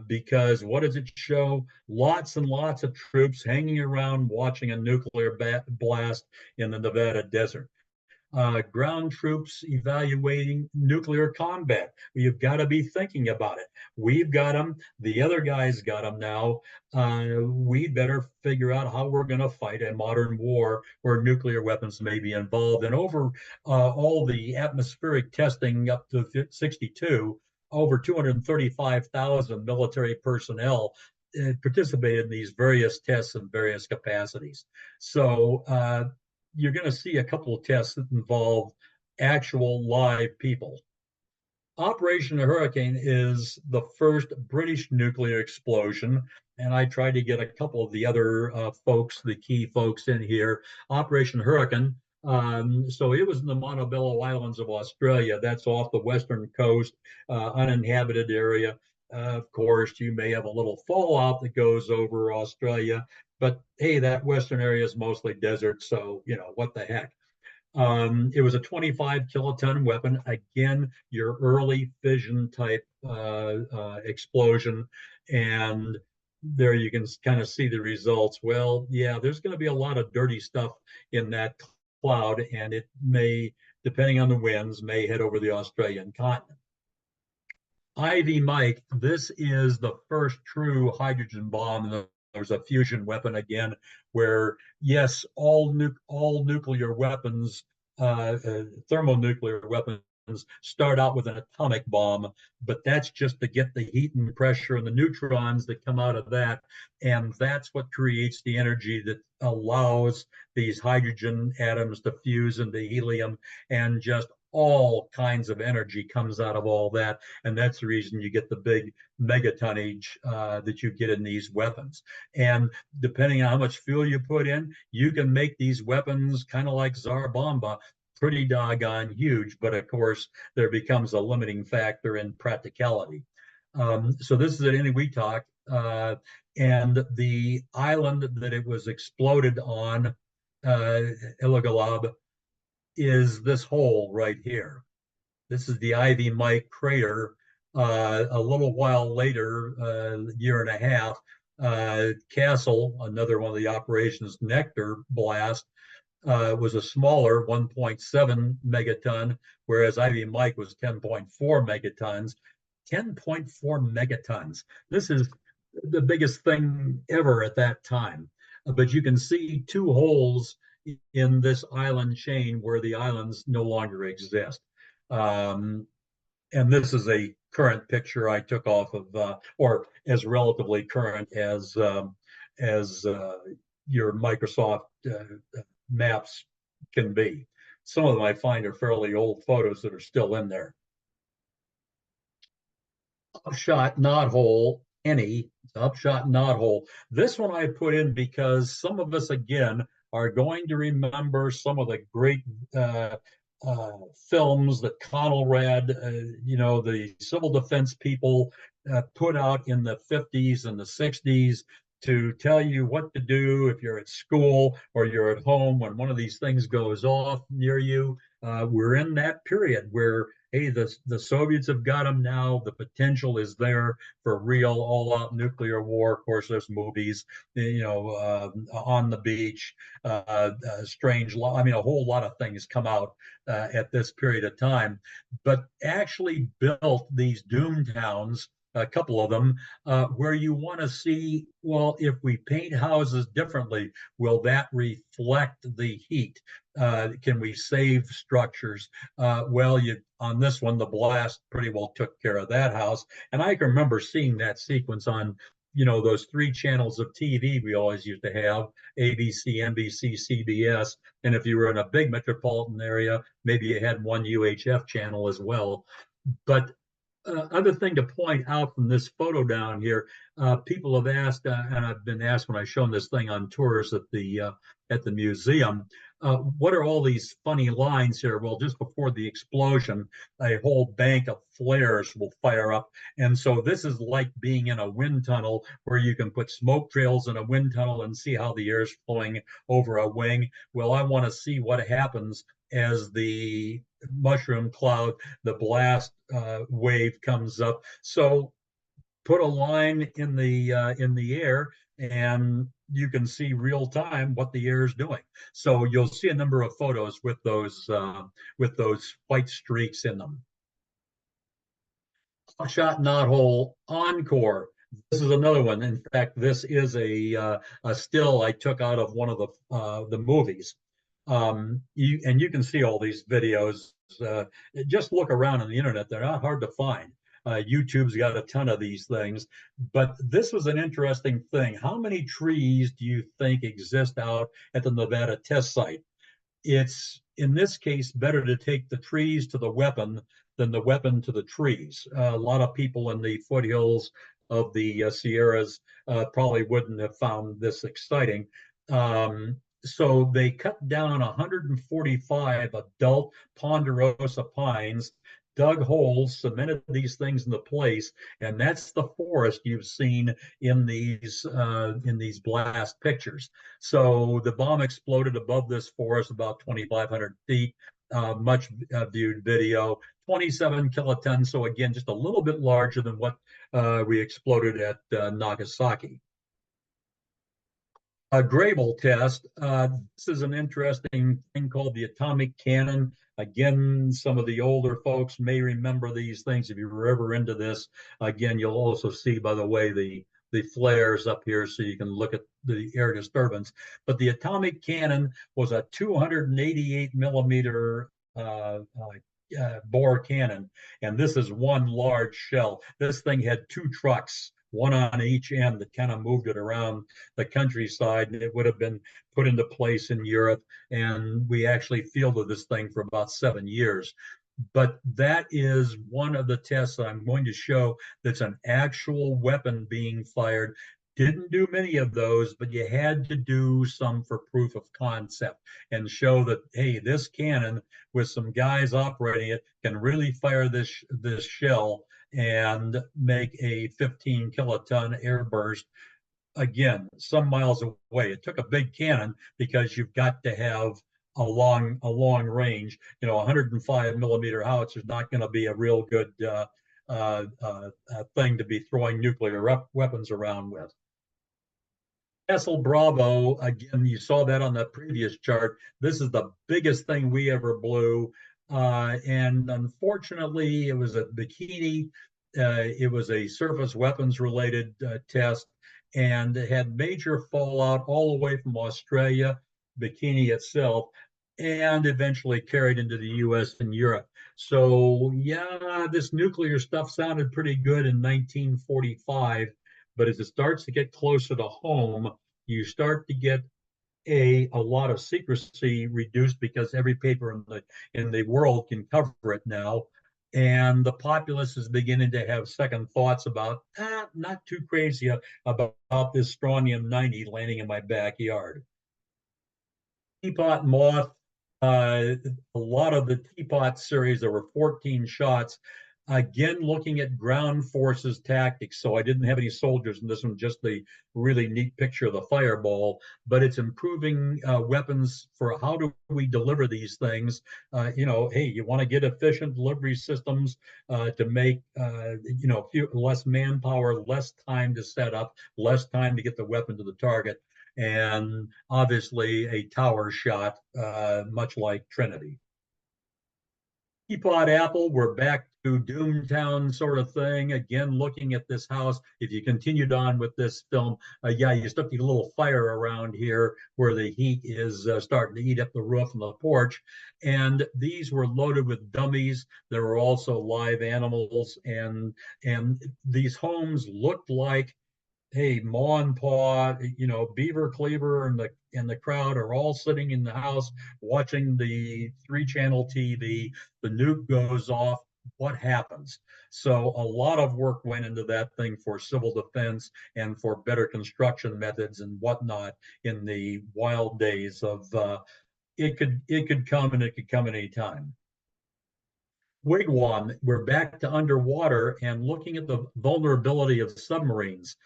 because what does it show? Lots and lots of troops hanging around watching a nuclear blast in the Nevada desert. Ground troops evaluating nuclear combat. You've got to be thinking about it. We've got them. The other guys got them now. We better figure out how we're going to fight a modern war where nuclear weapons may be involved. And over all the atmospheric testing up to 62, over 235,000 military personnel participated in these various tests in various capacities. So you're going to see a couple of tests that involve actual live people. Operation Hurricane is the first British nuclear explosion, and I tried to get a couple of the other folks, the key folks in here. Operation Hurricane, so it was in the Montebello Islands of Australia. That's off the western coast, uninhabited area. Of course, you may have a little fallout that goes over Australia, but hey, that western area is mostly desert, so what the heck. It was a 25 kiloton weapon. Again, your early fission type explosion, and there you can kind of see the results. Well, yeah, there's going to be a lot of dirty stuff in that cloud, and it may, depending on the winds, may head over the Australian continent. Ivy Mike, this is the first true hydrogen bomb. There's a fusion weapon again, where yes, all nuclear weapons, thermonuclear weapons, start out with an atomic bomb, but that's just to get the heat and pressure and the neutrons that come out of that, and that's what creates the energy that allows these hydrogen atoms to fuse into helium and just all kinds of energy comes out of all that. And that's the reason you get the big megatonnage that you get in these weapons. And depending on how much fuel you put in, you can make these weapons kind of like Tsar Bomba, pretty doggone huge. But of course, there becomes a limiting factor in practicality. So this is at Eniwetok, and the island that it was exploded on, Enola, is this hole right here. This is the Ivy Mike crater. A little while later, year and a half, Castle, another one of the operations, Nectar blast, was a smaller 1.7 megaton, whereas Ivy Mike was 10.4 megatons. 10.4 megatons. This is the biggest thing ever at that time. But you can see two holes in this island chain where the islands no longer exist. And this is a current picture I took off of, or as relatively current as your Microsoft maps can be. Some of them I find are fairly old photos that are still in there. Upshot knothole, upshot knothole. This one I put in because some of us, again, are going to remember some of the great films that Conrad, the civil defense people put out in the 50s and the 60s to tell you what to do if you're at school or you're at home when one of these things goes off near you. We're in that period where, hey, the Soviets have got them now. The potential is there for real all-out nuclear war. Of course, there's movies, On the Beach, Strange Law. I mean, a whole lot of things come out at this period of time, but actually built these doom towns, a couple of them, where you want to see, well, if we paint houses differently, will that reflect the heat? Can we save structures? Well, on this one, the blast pretty well took care of that house. And I can remember seeing that sequence on, those 3 channels of TV we always used to have, ABC, NBC, CBS. And if you were in a big metropolitan area, maybe you had one UHF channel as well. But other thing to point out from this photo down here, people have asked, and I've been asked when I've shown this thing on tours at the museum, what are all these funny lines here? Well, just before the explosion, a whole bank of flares will fire up. And so this is like being in a wind tunnel where you can put smoke trails in a wind tunnel and see how the air is flowing over a wing. Well, I want to see what happens as the mushroom cloud, the blast wave comes up. So put a line in the air and you can see real time what the air is doing. So you'll see a number of photos with those white streaks in them. Shot knothole encore. This is another one. In fact, this is a still I took out of one of the movies. You can see all these videos. Just look around on the internet; they're not hard to find. YouTube's got a ton of these things, but this was an interesting thing. How many trees do you think exist out at the Nevada test site? It's, in this case, better to take the trees to the weapon than the weapon to the trees. A lot of people in the foothills of the Sierras probably wouldn't have found this exciting. So they cut down 145 adult ponderosa pines, dug holes, cemented these things into place, and that's the forest you've seen in these blast pictures. So the bomb exploded above this forest about 2,500 feet. Much viewed video, 27 kilotons. So again, just a little bit larger than what we exploded at Nagasaki. A Grable test. This is an interesting thing called the atomic cannon. Again, some of the older folks may remember these things if you were ever into this. Again, you'll also see, by the way, the flares up here so you can look at the air disturbance. But the atomic cannon was a 288 millimeter bore cannon. And this is one large shell. This thing had 2 trucks, one on each end, that kind of moved it around the countryside. And it would have been put into place in Europe. And we actually fielded this thing for about 7 years. But that is one of the tests that I'm going to show that's an actual weapon being fired. Didn't do many of those, but you had to do some for proof of concept and show that, hey, this cannon with some guys operating it can really fire this shell and make a 15 kiloton airburst, again, some miles away. It took a big cannon because you've got to have a long range. 105 millimeter howitzer is not going to be a real good thing to be throwing nuclear weapons around with. Castle Bravo, again, you saw that on the previous chart. This is the biggest thing we ever blew. And unfortunately, it was a bikini. It was a surface weapons related test, and it had major fallout all the way from Australia, Bikini itself, and eventually carried into the US and Europe. So, yeah, this nuclear stuff sounded pretty good in 1945, but as it starts to get closer to home, you start to get a lot of secrecy reduced because every paper in the world can cover it now. And the populace is beginning to have second thoughts about, not too crazy about this strontium 90 landing in my backyard. Teapot moth, a lot of the teapot series, there were 14 shots. Again, looking at ground forces tactics. So I didn't have any soldiers in this one, just the really neat picture of the fireball, but it's improving weapons for how do we deliver these things. Hey, you want to get efficient delivery systems to make, less manpower, less time to set up, less time to get the weapon to the target. And obviously a tower shot, much like Trinity. Teapot Apple, we're back to Doomtown sort of thing. Again, looking at this house, if you continued on with this film, you stuck a little fire around here where the heat is starting to eat up the roof and the porch. And these were loaded with dummies. There were also live animals, and these homes looked like, hey, Ma and Pa, Beaver Cleaver and the crowd are all sitting in the house watching the 3-channel TV. The nuke goes off. What happens? So a lot of work went into that thing for civil defense and for better construction methods and whatnot in the wild days of it could come, and it could come at any time. Wigwam, we're back to underwater and looking at the vulnerability of submarines.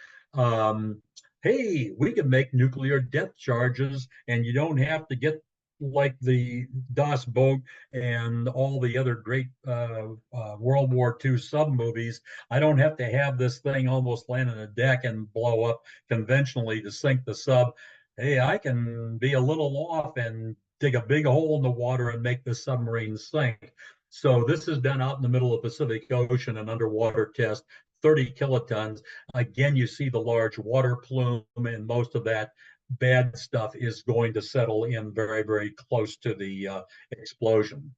Hey, we can make nuclear depth charges, and you don't have to get like the Das Boot and all the other great World War II sub movies. I don't have to have this thing almost land on a deck and blow up conventionally to sink the sub. Hey, I can be a little off and dig a big hole in the water and make the submarine sink. So this is done out in the middle of the Pacific Ocean, an underwater test, 30 kilotons. Again, you see the large water plume, and most of that bad stuff is going to settle in very, very close to the explosion.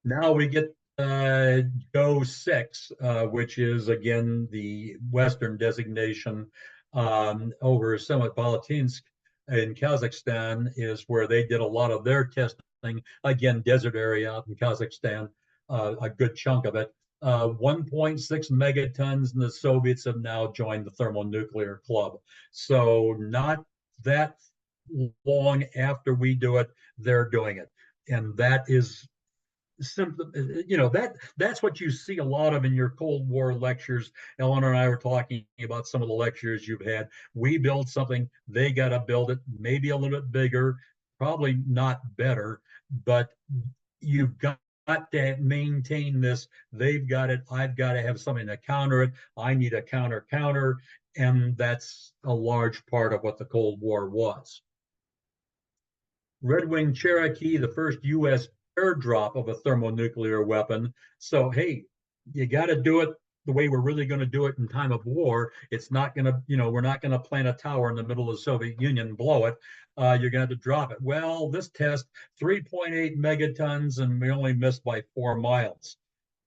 Now we get GO 6, which is, again, the Western designation over Semipalatinsk in Kazakhstan, is where they did a lot of their testing. Again, desert area out in Kazakhstan, a good chunk of it. 1.6 megatons, and the Soviets have now joined the thermonuclear club. So not that long after we do it, they're doing it. And that is simply, that's what you see a lot of in your Cold War lectures. Eleanor and I were talking about some of the lectures you've had. We build something, they got to build it, maybe a little bit bigger, probably not better, but you've got to maintain this. They've got it. I've got to have something to counter it. I need a counter. And that's a large part of what the Cold War was. Red Wing Cherokee, the first U.S. airdrop of a thermonuclear weapon. So, hey, you got to do it the way we're really going to do it in time of war. It's not going to, we're not going to plant a tower in the middle of the Soviet Union and blow it. You're going to have to drop it. Well, this test, 3.8 megatons, and we only missed by 4 miles.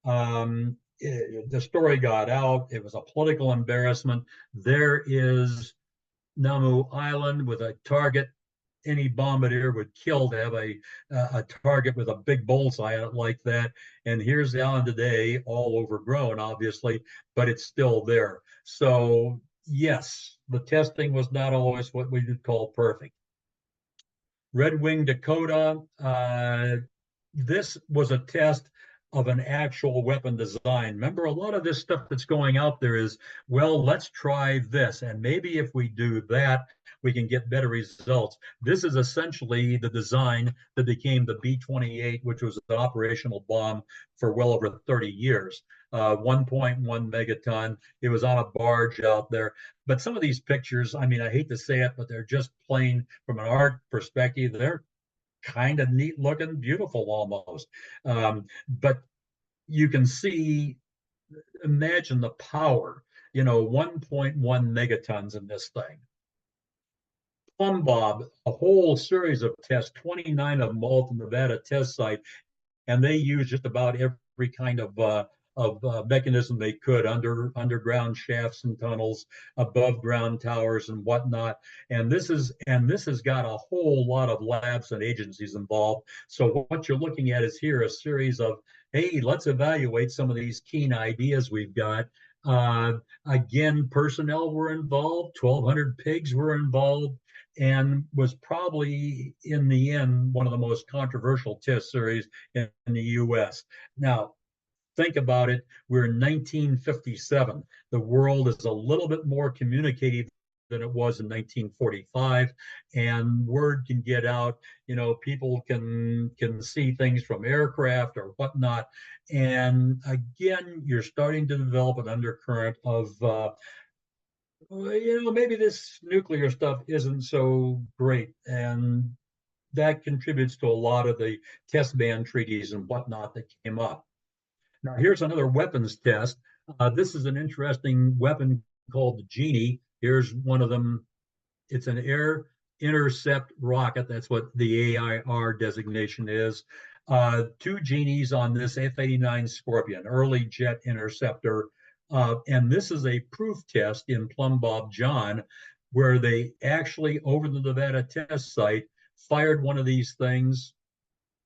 The story got out. It was a political embarrassment. There is Namu Island with a target any bombardier would kill to have a target with a big bullseye on it like that. And here's the island today, all overgrown, obviously, but it's still there. So yes, the testing was not always what we would call perfect. Red Wing Dakota, this was a test of an actual weapon design. Remember, a lot of this stuff that's going out there is, well, let's try this. And maybe if we do that, we can get better results. This is essentially the design that became the B-28, which was an operational bomb for well over 30 years. 1.1 megaton. It was on a barge out there. But some of these pictures, I mean, I hate to say it, but they're just plain from an art perspective. They're kind of neat looking, beautiful almost. But you can see, imagine the power, 1.1 megatons in this thing. Plum Bob, a whole series of tests, 29 of them all at the Nevada test site, and they use just about every kind of mechanism they could, underground shafts and tunnels, above ground towers and whatnot. And this has got a whole lot of labs and agencies involved. So what you're looking at is here a series of, hey, let's evaluate some of these keen ideas we've got. Again, personnel were involved, 1,200 pigs were involved, and was probably in the end one of the most controversial test series in the US. Now, think about it, we're in 1957. The world is a little bit more communicative than it was in 1945, and word can get out. People can see things from aircraft or whatnot. And again, you're starting to develop an undercurrent of maybe this nuclear stuff isn't so great, and that contributes to a lot of the test ban treaties and whatnot that came up. Now, here's another weapons test. This is an interesting weapon called the Genie. Here's one of them. It's an air intercept rocket. That's what the AIR designation is. 2 Genies on this F-89 Scorpion, early jet interceptor. And this is a proof test in Plum Bob John, where they actually, over the Nevada test site, fired one of these things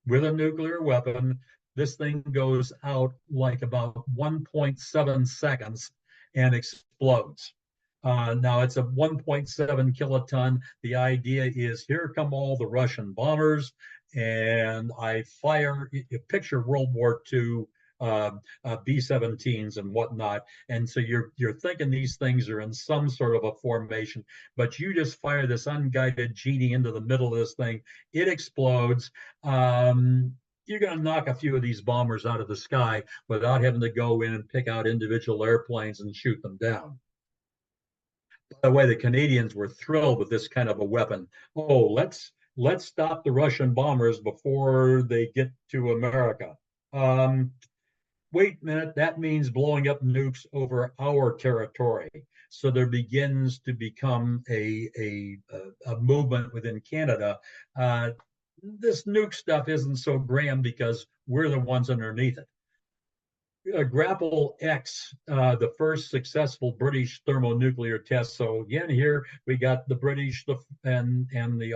with a nuclear weapon. This thing goes out like about 1.7 seconds and explodes. Now it's a 1.7 kiloton. The idea is, here come all the Russian bombers, and I fire, picture World War II B-17s and whatnot. And so you're thinking these things are in some sort of a formation, but you just fire this unguided Genie into the middle of this thing. It explodes. You're going to knock a few of these bombers out of the sky without having to go in and pick out individual airplanes and shoot them down. By the way, the Canadians were thrilled with this kind of a weapon. Oh, let's stop the Russian bombers before they get to America. Wait a minute, that means blowing up nukes over our territory. So there begins to become a movement within Canada. This nuke stuff isn't so grand because we're the ones underneath it. Grapple X, the first successful British thermonuclear test. So again, here we got the British and the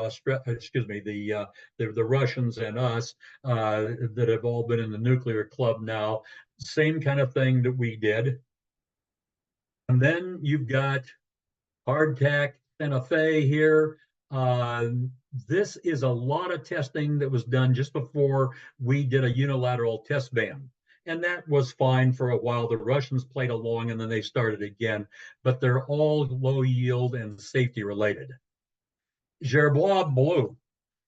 Russians and us that have all been in the nuclear club now. Same kind of thing that we did. And then you've got hardtack Santa Fe here. This is a lot of testing that was done just before we did a unilateral test ban. And that was fine for a while. The Russians played along and then they started again, but they're all low yield and safety related. Gerbois Bleu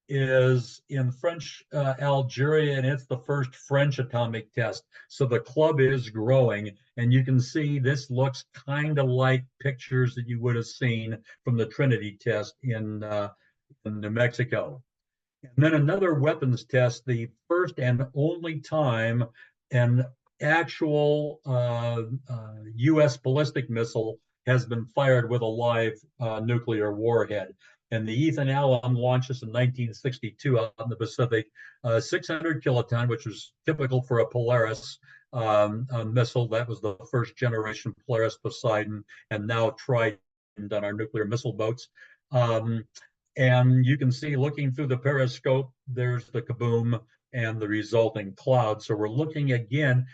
is in French Algeria, and it's the first French atomic test. So the club is growing, and you can see this looks kind of like pictures that you would have seen from the Trinity test in New Mexico. And then another weapons test, the first and only time an actual U.S. ballistic missile has been fired with a live nuclear warhead. And the Ethan Allen launched this in 1962 out in the Pacific, 600 kiloton, which was typical for a Polaris missile. That was the first generation Polaris Poseidon, and now Trident on our nuclear missile boats. And you can see, looking through the periscope, there's the kaboom and the resulting cloud. So we're looking again,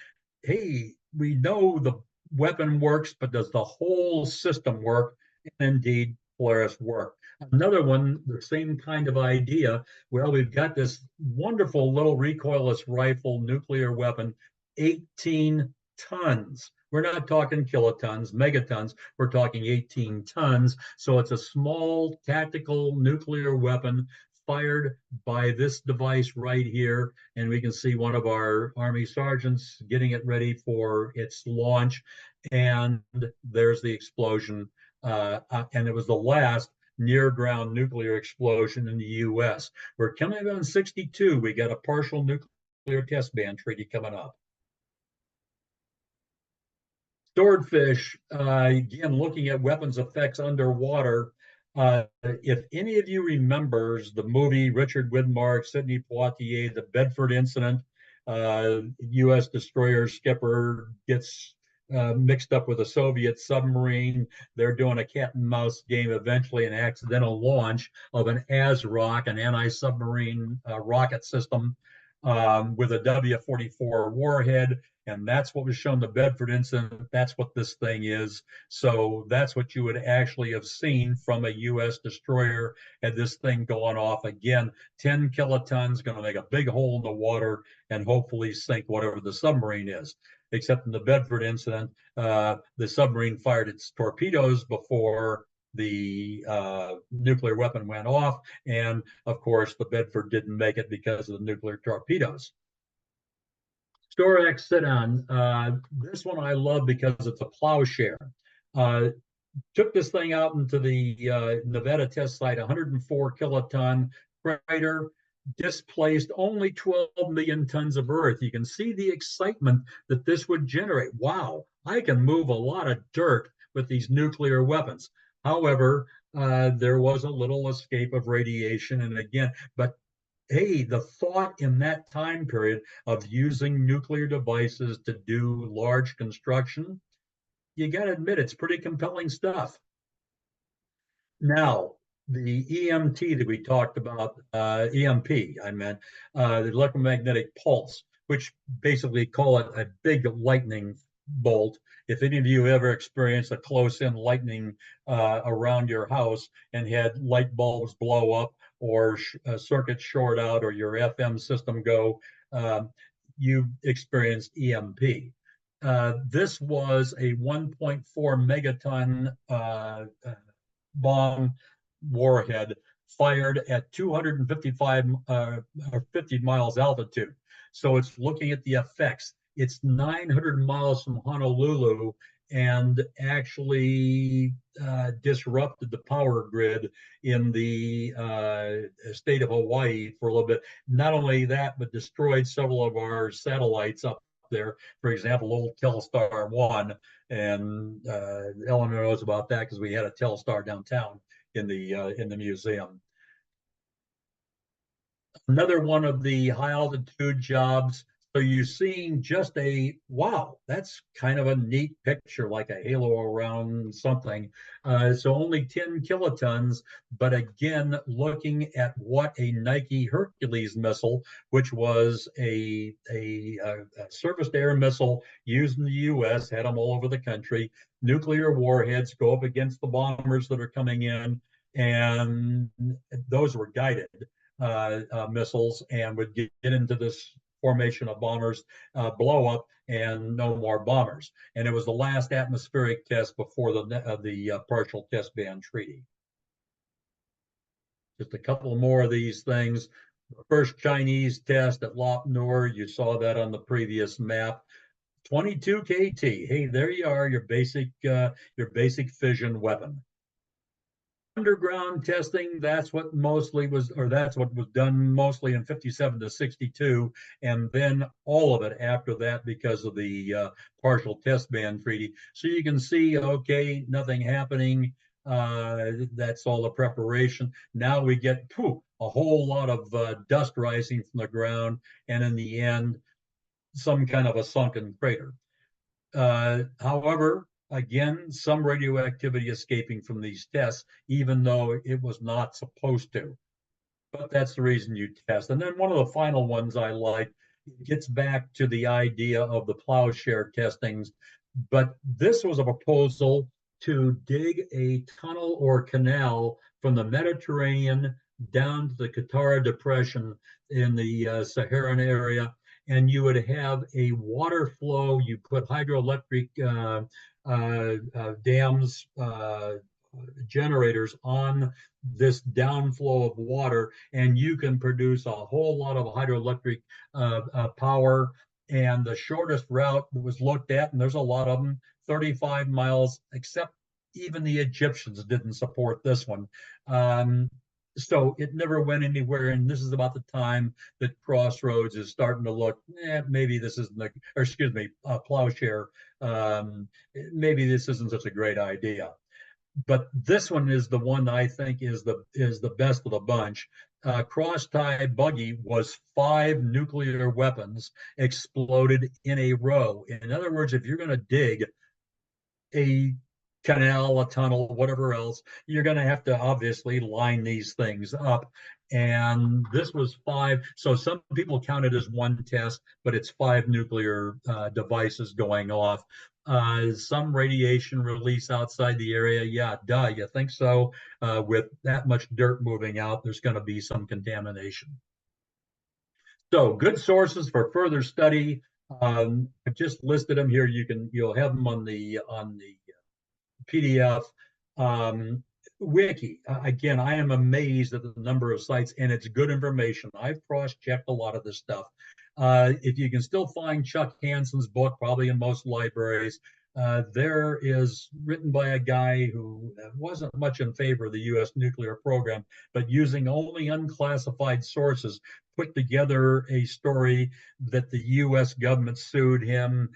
hey, we know the weapon works, but does the whole system work? And indeed, Polaris worked. Another one, the same kind of idea. Well, we've got this wonderful little recoilless rifle nuclear weapon, 18 tons. We're not talking kilotons, megatons. We're talking 18 tons. So it's a small tactical nuclear weapon fired by this device right here. And we can see one of our Army sergeants getting it ready for its launch. And there's the explosion. And it was the last near ground nuclear explosion in the US. We're coming up on 62. We got a partial nuclear test ban treaty coming up. Swordfish, again, looking at weapons effects underwater. If any of you remembers the movie Richard Widmark, Sidney Poitier, the Bedford incident, U.S. destroyer skipper gets mixed up with a Soviet submarine. They're doing a cat and mouse game, eventually an accidental launch of an ASROC, an anti-submarine rocket system with a W-44 warhead. And that's what was shown, the Bedford incident. That's what this thing is. So that's what you would actually have seen from a U.S. destroyer had this thing going off. Again, 10 kilotons, going to make a big hole in the water and hopefully sink whatever the submarine is. Except in the Bedford incident, the submarine fired its torpedoes before the nuclear weapon went off. And of course, the Bedford didn't make it because of the nuclear torpedoes. Storax sit-on. This one I love because it's a plowshare. Took this thing out into the Nevada test site, 104 kiloton crater, displaced only 12 million tons of earth. You can see the excitement that this would generate. Wow, I can move a lot of dirt with these nuclear weapons. However, there was a little escape of radiation. And again, but hey, the thought in that time period of using nuclear devices to do large construction, you got to admit it's pretty compelling stuff. Now, the EMT that we talked about, EMP, I meant, the electromagnetic pulse, which basically call it a big lightning bolt. If any of you ever experienced a close-in lightning around your house and had light bulbs blow up or circuits short out or your FM system go, you experienced EMP. This was a 1.4 megaton bomb warhead fired at 255 or 50 miles altitude. So it's looking at the effects. It's 900 miles from Honolulu and actually disrupted the power grid in the state of Hawaii for a little bit. Not only that, but destroyed several of our satellites up there. For example, old Telstar 1, and Eleanor knows about that because we had a Telstar downtown in the museum. Another one of the high altitude jobs. So you're seeing just a, wow, that's kind of a neat picture, like a halo around something. So only 10 kilotons, but again, looking at what a Nike Hercules missile, which was a surface to air missile used in the US, had them all over the country. Nuclear warheads go up against the bombers that are coming in, and those were guided missiles and would get into this formation of bombers, blow up, and no more bombers. And it was the last atmospheric test before the partial test ban treaty. Just a couple more of these things. The first Chinese test at Lop Nur, you saw that on the previous map. 22 KT. Hey, there you are, your basic fission weapon. Underground testing, that's what mostly was, or that's what was done mostly in 57 to 62, and then all of it after that because of the partial test ban treaty. So you can see, okay, nothing happening. That's all the preparation. Now we get a whole lot of dust rising from the ground, and in the end, some kind of a sunken crater. However, Again, some radioactivity escaping from these tests, even though it was not supposed to. But that's the reason you test. And then one of the final ones I like gets back to the idea of the plowshare testings. But this was a proposal to dig a tunnel or canal from the Mediterranean down to the Qatar Depression in the Saharan area. And you would have a water flow. You put hydroelectric dams, generators on this downflow of water, and you can produce a whole lot of hydroelectric power. And the shortest route was looked at, and there's a lot of them, 35 miles, except even the Egyptians didn't support this one. So it never went anywhere. And this is about the time that Crossroads is starting to look, maybe this isn't, or excuse me, Plowshare, maybe this isn't such a great idea. But this one is the one I think is the best of the bunch. Cross tie buggy was 5 nuclear weapons exploded in a row. In other words, if you're going to dig a canal, a tunnel, whatever else, you're going to have to obviously line these things up. And this was 5. So some people count it as one test, but it's 5 nuclear devices going off. Some radiation release outside the area. Yeah, duh, you think so? With that much dirt moving out, there's going to be some contamination. So good sources for further study. I've just listed them here. You'll have them on the PDF. Wiki. Again, I am amazed at the number of sites, and it's good information. I've cross-checked a lot of this stuff. If you can still find Chuck Hansen's book, probably in most libraries, there is written by a guy who wasn't much in favor of the U.S. nuclear program, but using only unclassified sources, put together a story that the U.S. government sued him.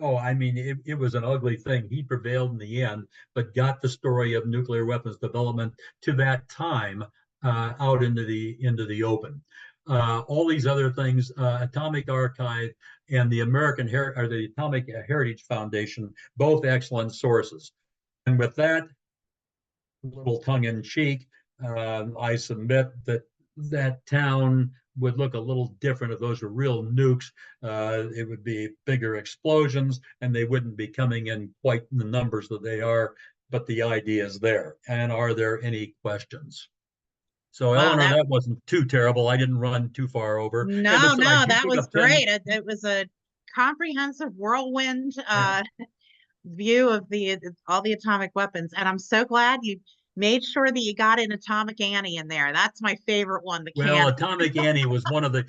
I mean, it was an ugly thing. He prevailed in the end, but got the story of nuclear weapons development to that time out into the open. All these other things, Atomic Archive and the the Atomic Heritage Foundation, both excellent sources. And with that, a little tongue in cheek, I submit that town would look a little different if those were real nukes. It would be bigger explosions, and they wouldn't be coming in quite in the numbers that they are. But the idea is there. And are there any questions? So, Wow, Eleanor, that wasn't too terrible. I didn't run too far over. And no, besides, you that took was up 10. great. It was a comprehensive whirlwind view of all the atomic weapons, and I'm so glad you made sure that you got an Atomic Annie in there. That's my favorite one. The Well, can. Atomic Annie was one of the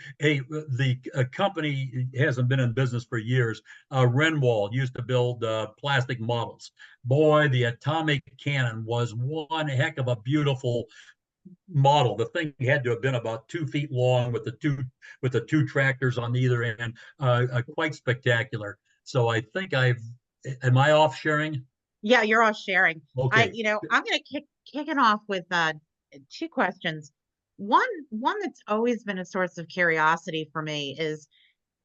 company hasn't been in business for years. Renwall used to build plastic models. Boy, the atomic cannon was one heck of a beautiful model. The thing had to have been about 2 feet long with the two tractors on either end. Quite spectacular. So I think am I off sharing? Yeah, you're all sharing. Okay. I'm going to kick it off with 2 questions. One that's always been a source of curiosity for me is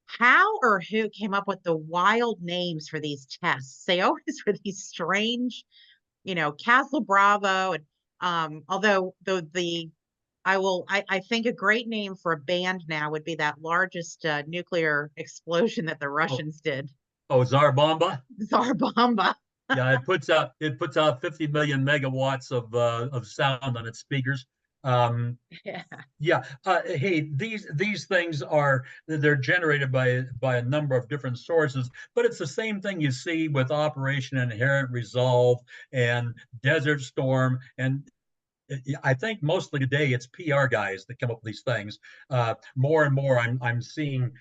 how or who came up with the wild names for these tests? They always were these strange, Castle Bravo, and although I think a great name for a band now would be that largest nuclear explosion that the Russians did. Oh, Tsar Bomba. Tsar Bomba. Yeah, it puts out 50 million megawatts of sound on its speakers. Yeah. Yeah. Hey, these things they're generated by a number of different sources, but it's the same thing you see with Operation Inherent Resolve and Desert Storm. And I think mostly today it's PR guys that come up with these things. More and more, I'm seeing,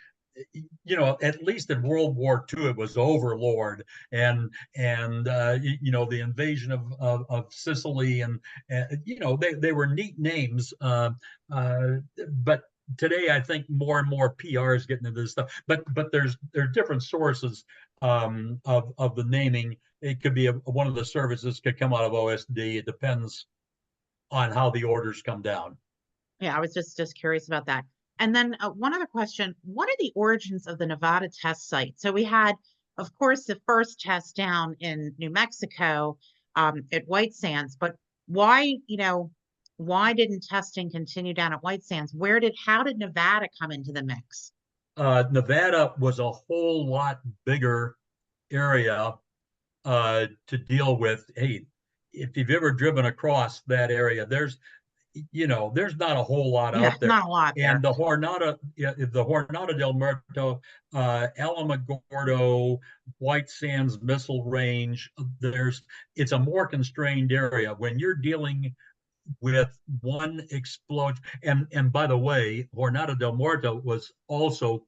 at least in World War II, it was Overlord and the invasion of Sicily, and they were neat names. But today, I think more and more PR is getting into this stuff. But there are different sources of the naming. It could be one of the services could come out of OSD. It depends on how the orders come down. Yeah, I was just curious about that. And then one other question, what are the origins of the Nevada test site? So we had of course, the first test down in New Mexico at White Sands, but why, why didn't testing continue down at White Sands? How did Nevada come into the mix? Nevada was a whole lot bigger area to deal with. Hey, if you've ever driven across that area, there's not a whole lot Yeah, out there. not a lot And there. the Jornada del Muerto, Alamogordo, White Sands Missile Range, it's a more constrained area when you're dealing with one explosion. And by the way, Jornada del Muerto was also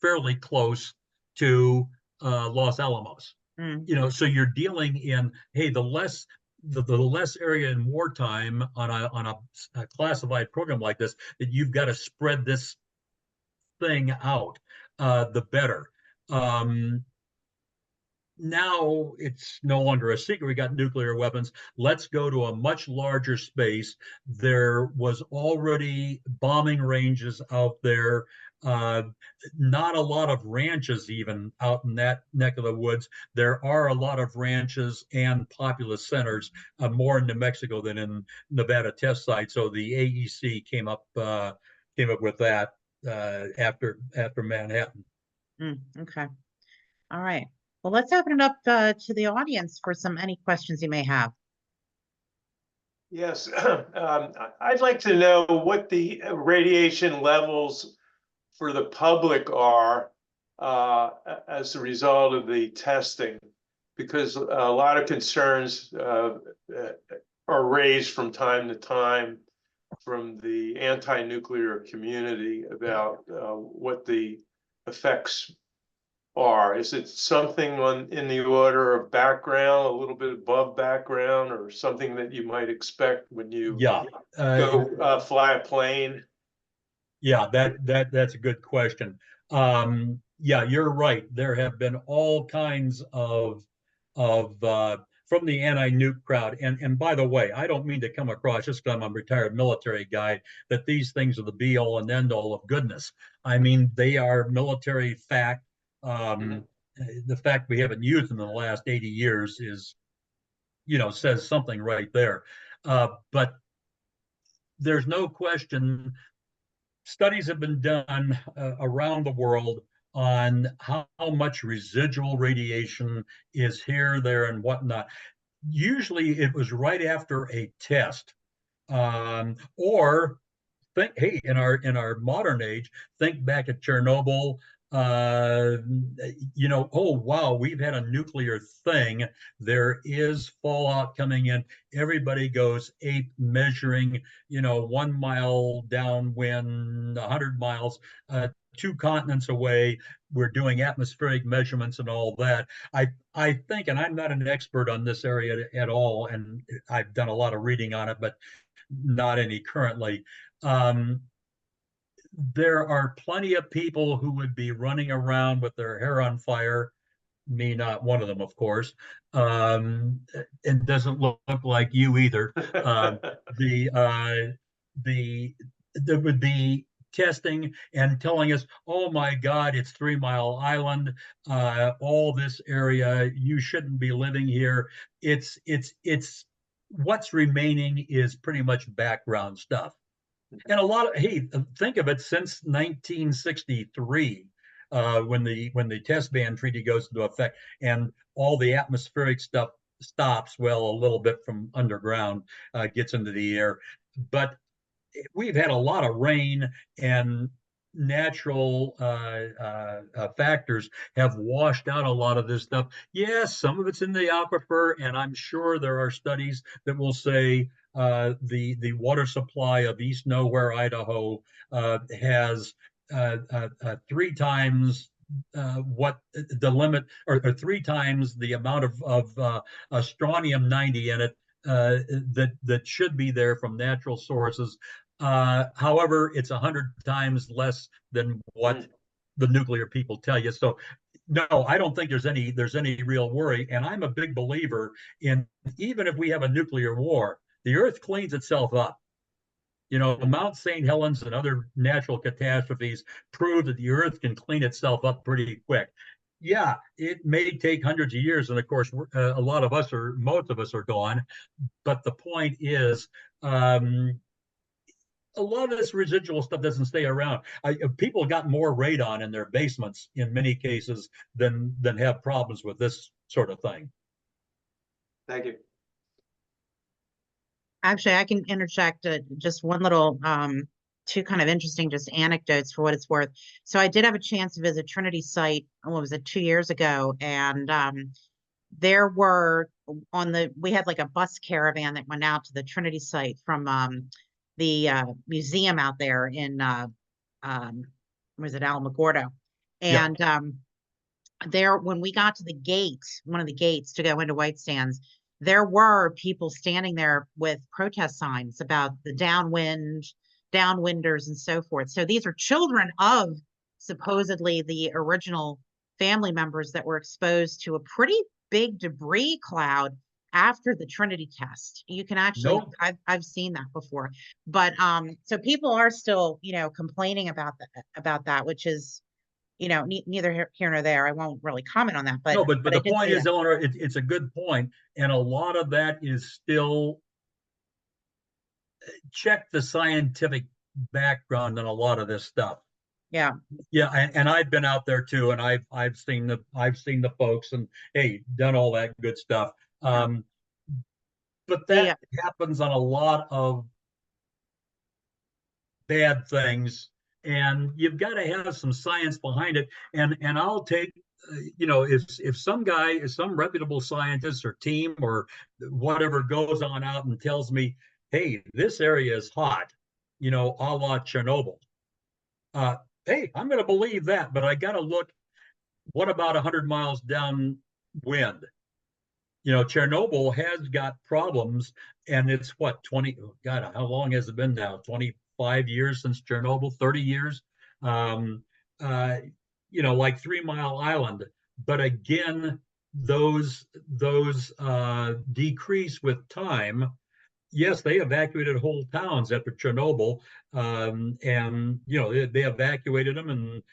fairly close to Los Alamos. Mm. So you're dealing in, hey, the less area in wartime on a classified program like this, that you've got to spread this thing out, the better. Now it's no longer a secret we got nuclear weapons. Let's go to a much larger space. There was already bombing ranges out there. Uh, Not a lot of ranches even out in that neck of the woods. There are a lot of ranches and populous centers, more in New Mexico than in Nevada test site. So the AEC came up with that after Manhattan. Okay. All right. Well, let's open it up to the audience for any questions you may have. Yes, I'd like to know what the radiation levels for the public are as a result of the testing, because a lot of concerns are raised from time to time from the anti-nuclear community about what the effects are. Is it something in the order of background, a little bit above background, or something that you might expect when you go fly a plane? Yeah, that's a good question. Yeah, you're right. There have been all kinds of from the anti-nuke crowd. And by the way, I don't mean to come across, just because I'm a retired military guy, that these things are the be all and end all of goodness. I mean, they are military fact. The fact we haven't used them in the last 80 years says something right there. But there's no question studies have been done around the world on how much residual radiation is here, there, and whatnot. Usually it was right after a test. Or think, hey, in our modern age, think back at Chernobyl. Oh wow, we've had a nuclear thing. There is fallout coming in. Everybody goes ape measuring, 1 mile downwind, 100 miles, 2 continents away. We're doing atmospheric measurements and all that. I think, and I'm not an expert on this area at all, and I've done a lot of reading on it, but not any currently. There are plenty of people who would be running around with their hair on fire. Me, not one of them, of course. And doesn't look like you either. The there would be testing and telling us, oh my God, it's 3 Mile Island, all this area, you shouldn't be living here. It's what's remaining is pretty much background stuff. And hey, think of it, since 1963, when the test ban treaty goes into effect and all the atmospheric stuff stops, well, a little bit from underground gets into the air. But we've had a lot of rain, and natural factors have washed out a lot of this stuff. Yes, some of it's in the aquifer, and I'm sure there are studies that will say the water supply of East Nowhere, Idaho, has 3 times what the limit, or 3 times the amount of strontium 90 in it that should be there from natural sources. However, it's 100 times less than what the nuclear people tell you. So no, I don't think there's any real worry. And I'm a big believer in, even if we have a nuclear war, the earth cleans itself up. Mount St. Helens and other natural catastrophes prove that the earth can clean itself up pretty quick. Yeah, it may take hundreds of years, and of course, a lot of us are, most of us are gone. But the point is, a lot of this residual stuff doesn't stay around. People got more radon in their basements in many cases than have problems with this sort of thing. Thank you. Actually, I can interject just one little, two kind of interesting just anecdotes for what it's worth. So I did have a chance to visit Trinity site, what was it, 2 years ago, and there were we had like a bus caravan that went out to the Trinity site from the museum out there in was it Alamogordo, and there when we got to the gate, one of the gates to go into White Sands, there were people standing there with protest signs about the downwinders and so forth. So these are children of supposedly the original family members that were exposed to a pretty big debris cloud after the Trinity test. You can actually, I've seen that before, but so people are still, complaining about that, which is, neither here nor there. I won't really comment on that, but no, but I the did point see is, that. Eleanor, it's a good point, and a lot of that is still check the scientific background on a lot of this stuff. Yeah. Yeah, and I've been out there too, and I've seen the folks, and hey, done all that good stuff. But that happens on a lot of bad things, and you've got to have some science behind it. And I'll take, if some guy, some reputable scientist or team or whatever goes on out and tells me, hey, this area is hot, a la Chernobyl. Hey, I'm going to believe that, but I got to look. What about 100 miles downwind? Chernobyl has got problems, and it's what, 20, God, how long has it been now? 25 years since Chernobyl, 30 years, like 3 Mile Island. But again, those decrease with time. Yes, they evacuated whole towns after Chernobyl, and they evacuated them and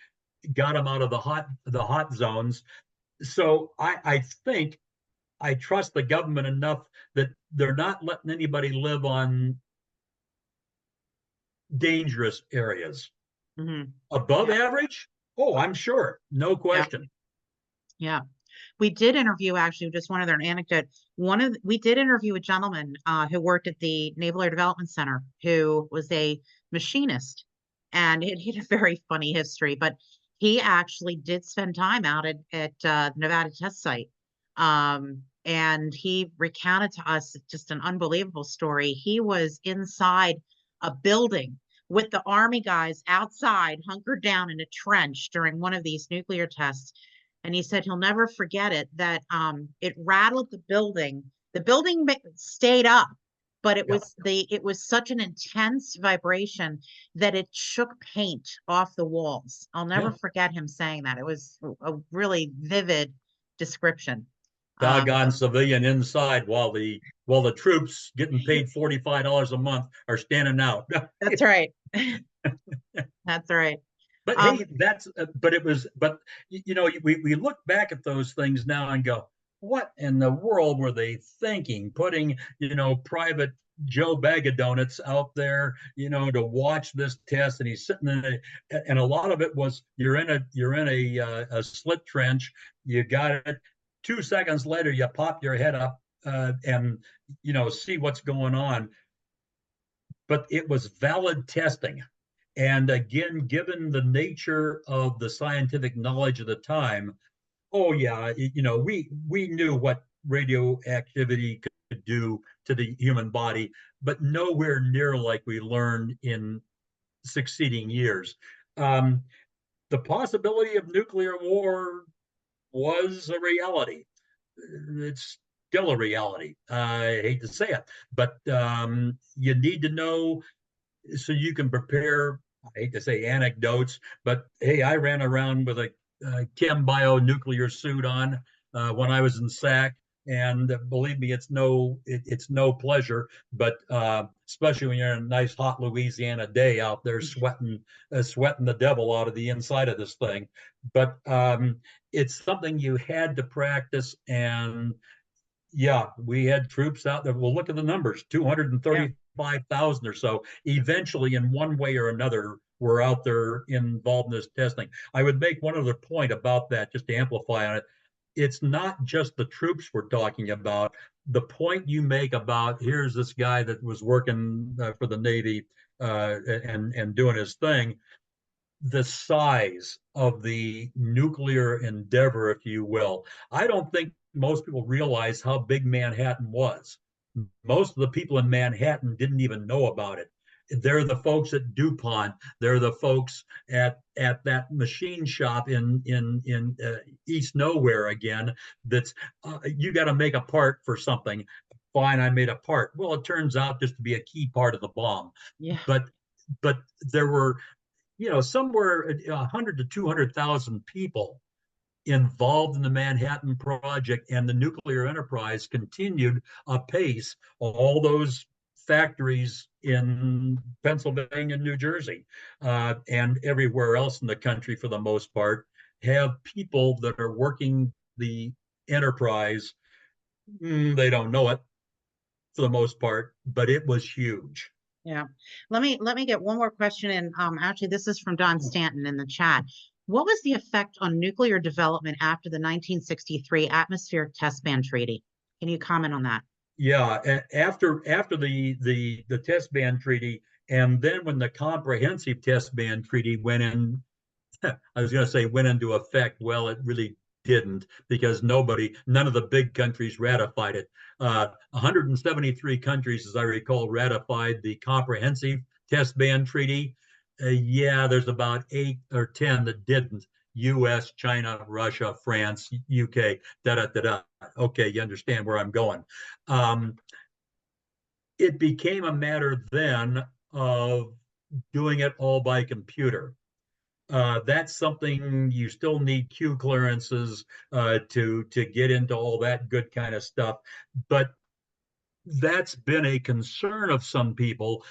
got them out of the hot zones. So I think I trust the government enough that they're not letting anybody live on dangerous areas. Above average? Oh, I'm sure. No question. Yeah. We did interview, actually, just one other anecdote. We did interview a gentleman who worked at the Naval Air Development Center, who was a machinist, and he had a very funny history, but he actually did spend time out at Nevada test site. And he recounted to us just an unbelievable story. He was inside a building with the Army guys outside, hunkered down in a trench during one of these nuclear tests. And he said he'll never forget it, that it rattled the building. The building stayed up, but it was such an intense vibration that it shook paint off the walls. I'll never forget him saying that. It was a really vivid description. Doggone civilian inside while the troops getting paid $45 a month are standing out. That's right. That's right. But hey, we look back at those things now and go, what in the world were they thinking? Putting, private Joe Bag of Donuts out there, to watch this test, and he's sitting in and a lot of it was you're in a slit trench, you got it. 2 seconds later, you pop your head up and see what's going on. But it was valid testing. And again, given the nature of the scientific knowledge of the time, we knew what radioactivity could do to the human body, but nowhere near like we learned in succeeding years. The possibility of nuclear war was a reality. It's still a reality. I hate to say it, but you need to know so you can prepare. I hate to say anecdotes, but hey, I ran around with a chem bio nuclear suit on when I was in SAC. And believe me, it's no pleasure. But especially when you're in a nice hot Louisiana day out there sweating the devil out of the inside of this thing. But it's something you had to practice. And yeah, we had troops out there. Well, look at the numbers, 235,000 or so. Eventually, in one way or another, were out there involved in this testing. I would make one other point about that, just to amplify on it. It's not just the troops we're talking about. The point you make about here's this guy that was working for the Navy and doing his thing, the size of the nuclear endeavor, if you will. I don't think most people realize how big Manhattan was. Most of the people in Manhattan didn't even know about it. They're the folks at DuPont. They're the folks at that machine shop in East Nowhere again. That's you got to make a part for something. Fine, I made a part. Well, it turns out just to be a key part of the bomb. Yeah. But there were somewhere 100 to 200,000 people involved in the Manhattan Project, and the nuclear enterprise continued apace. All those factories in Pennsylvania, New Jersey, and everywhere else in the country, for the most part, have people that are working the enterprise. They don't know it for the most part, but it was huge. Yeah. Let me get one more question in. Actually, this is from Don Stanton in the chat. What was the effect on nuclear development after the 1963 Atmospheric Test Ban Treaty? Can you comment on that? Yeah, after the Test Ban Treaty, and then when the Comprehensive Test Ban Treaty went in, I was going to say went into effect. Well, it really didn't, because none of the big countries ratified it. 173 countries, as I recall, ratified the Comprehensive Test Ban Treaty. Yeah, there's about 8 or 10 that didn't. US, China, Russia, France, UK, da-da-da-da. Okay, you understand where I'm going. It became a matter then of doing it all by computer. That's something you still need Q clearances to get into all that good kind of stuff. But that's been a concern of some people.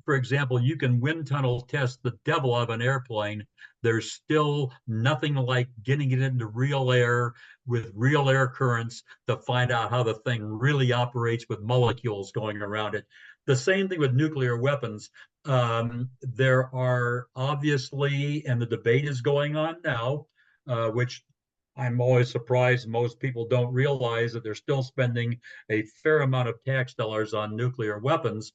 For example, you can wind tunnel test the devil out of an airplane. There's still nothing like getting it into real air with real air currents to find out how the thing really operates with molecules going around it. The same thing with nuclear weapons. There are obviously, and the debate is going on now, which I'm always surprised most people don't realize that they're still spending a fair amount of tax dollars on nuclear weapons.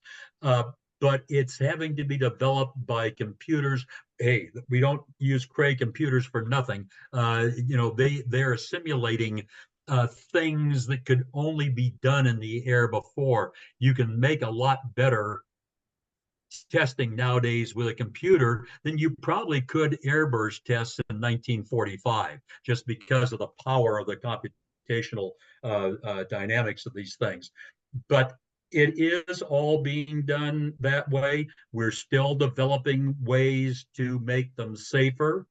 But it's having to be developed by computers. Hey, we don't use Cray computers for nothing. They're simulating things that could only be done in the air before. You can make a lot better testing nowadays with a computer than you probably could airburst tests in 1945, just because of the power of the computational dynamics of these things. But it is all being done that way. We're still developing ways to make them safer,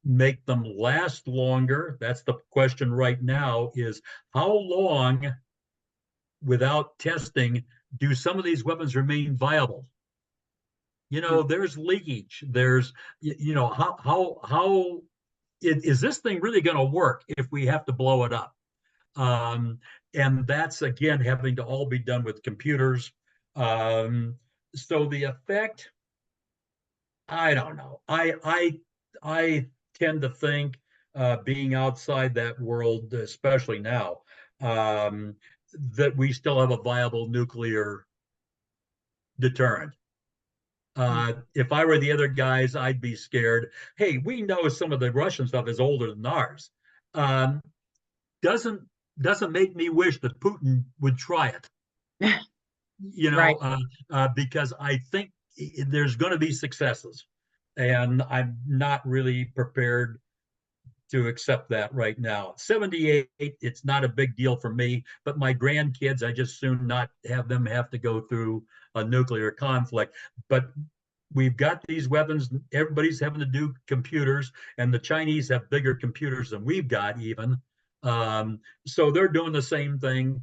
make them last longer. That's the question right now, is how long without testing do some of these weapons remain viable? There's leakage. There's, how is this thing really going to work if we have to blow it up? And that's, again, having to all be done with computers. So the effect, I don't know. I tend to think, being outside that world, especially now, that we still have a viable nuclear deterrent. If I were the other guys, I'd be scared. Hey, we know some of the Russian stuff is older than ours. Doesn't make me wish that Putin would try it. Right. Because I think there's going to be successes, and I'm not really prepared to accept that right now. 78, it's not a big deal for me, but my grandkids, I just soon not have them have to go through a nuclear conflict. But we've got these weapons. Everybody's having to do computers, and the Chinese have bigger computers than we've got even. So they're doing the same thing.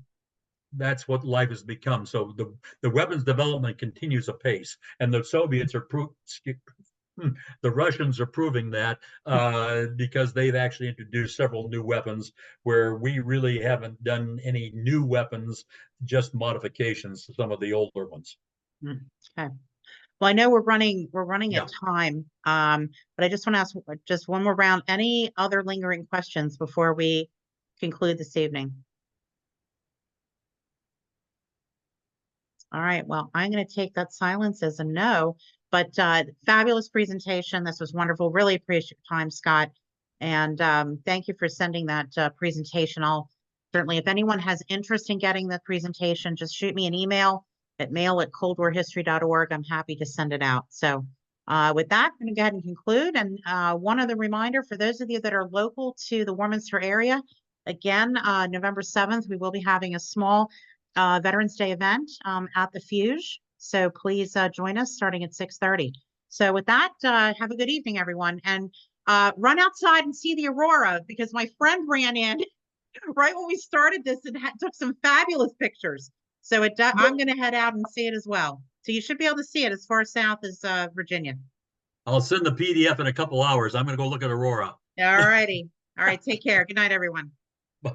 That's what life has become. So the weapons development continues apace, and the Soviets are the Russians are proving that because they've actually introduced several new weapons where we really haven't done any new weapons, just modifications to some of the older ones. Okay. Well, I know we're running Yeah. at time, but I just want to ask just one more round. Any other lingering questions before we conclude this evening? All right. Well, I'm going to take that silence as a no, but fabulous presentation. This was wonderful. Really appreciate your time, Scott. And thank you for sending that presentation. I'll certainly, if anyone has interest in getting the presentation, just shoot me an email at mail@coldwarhistory.org. I'm happy to send it out. So with that, I'm going to go ahead and conclude. And one other reminder for those of you that are local to the Warminster area, again, November 7th, we will be having a small Veterans Day event at the Fuge. So please join us starting at 6:30. So with that, have a good evening, everyone. And run outside and see the aurora, because my friend ran in right when we started this and took some fabulous pictures. So I'm going to head out and see it as well. So you should be able to see it as far south as Virginia. I'll send the PDF in a couple hours. I'm going to go look at Aurora. All righty. All right. Take care. Good night, everyone. Bye.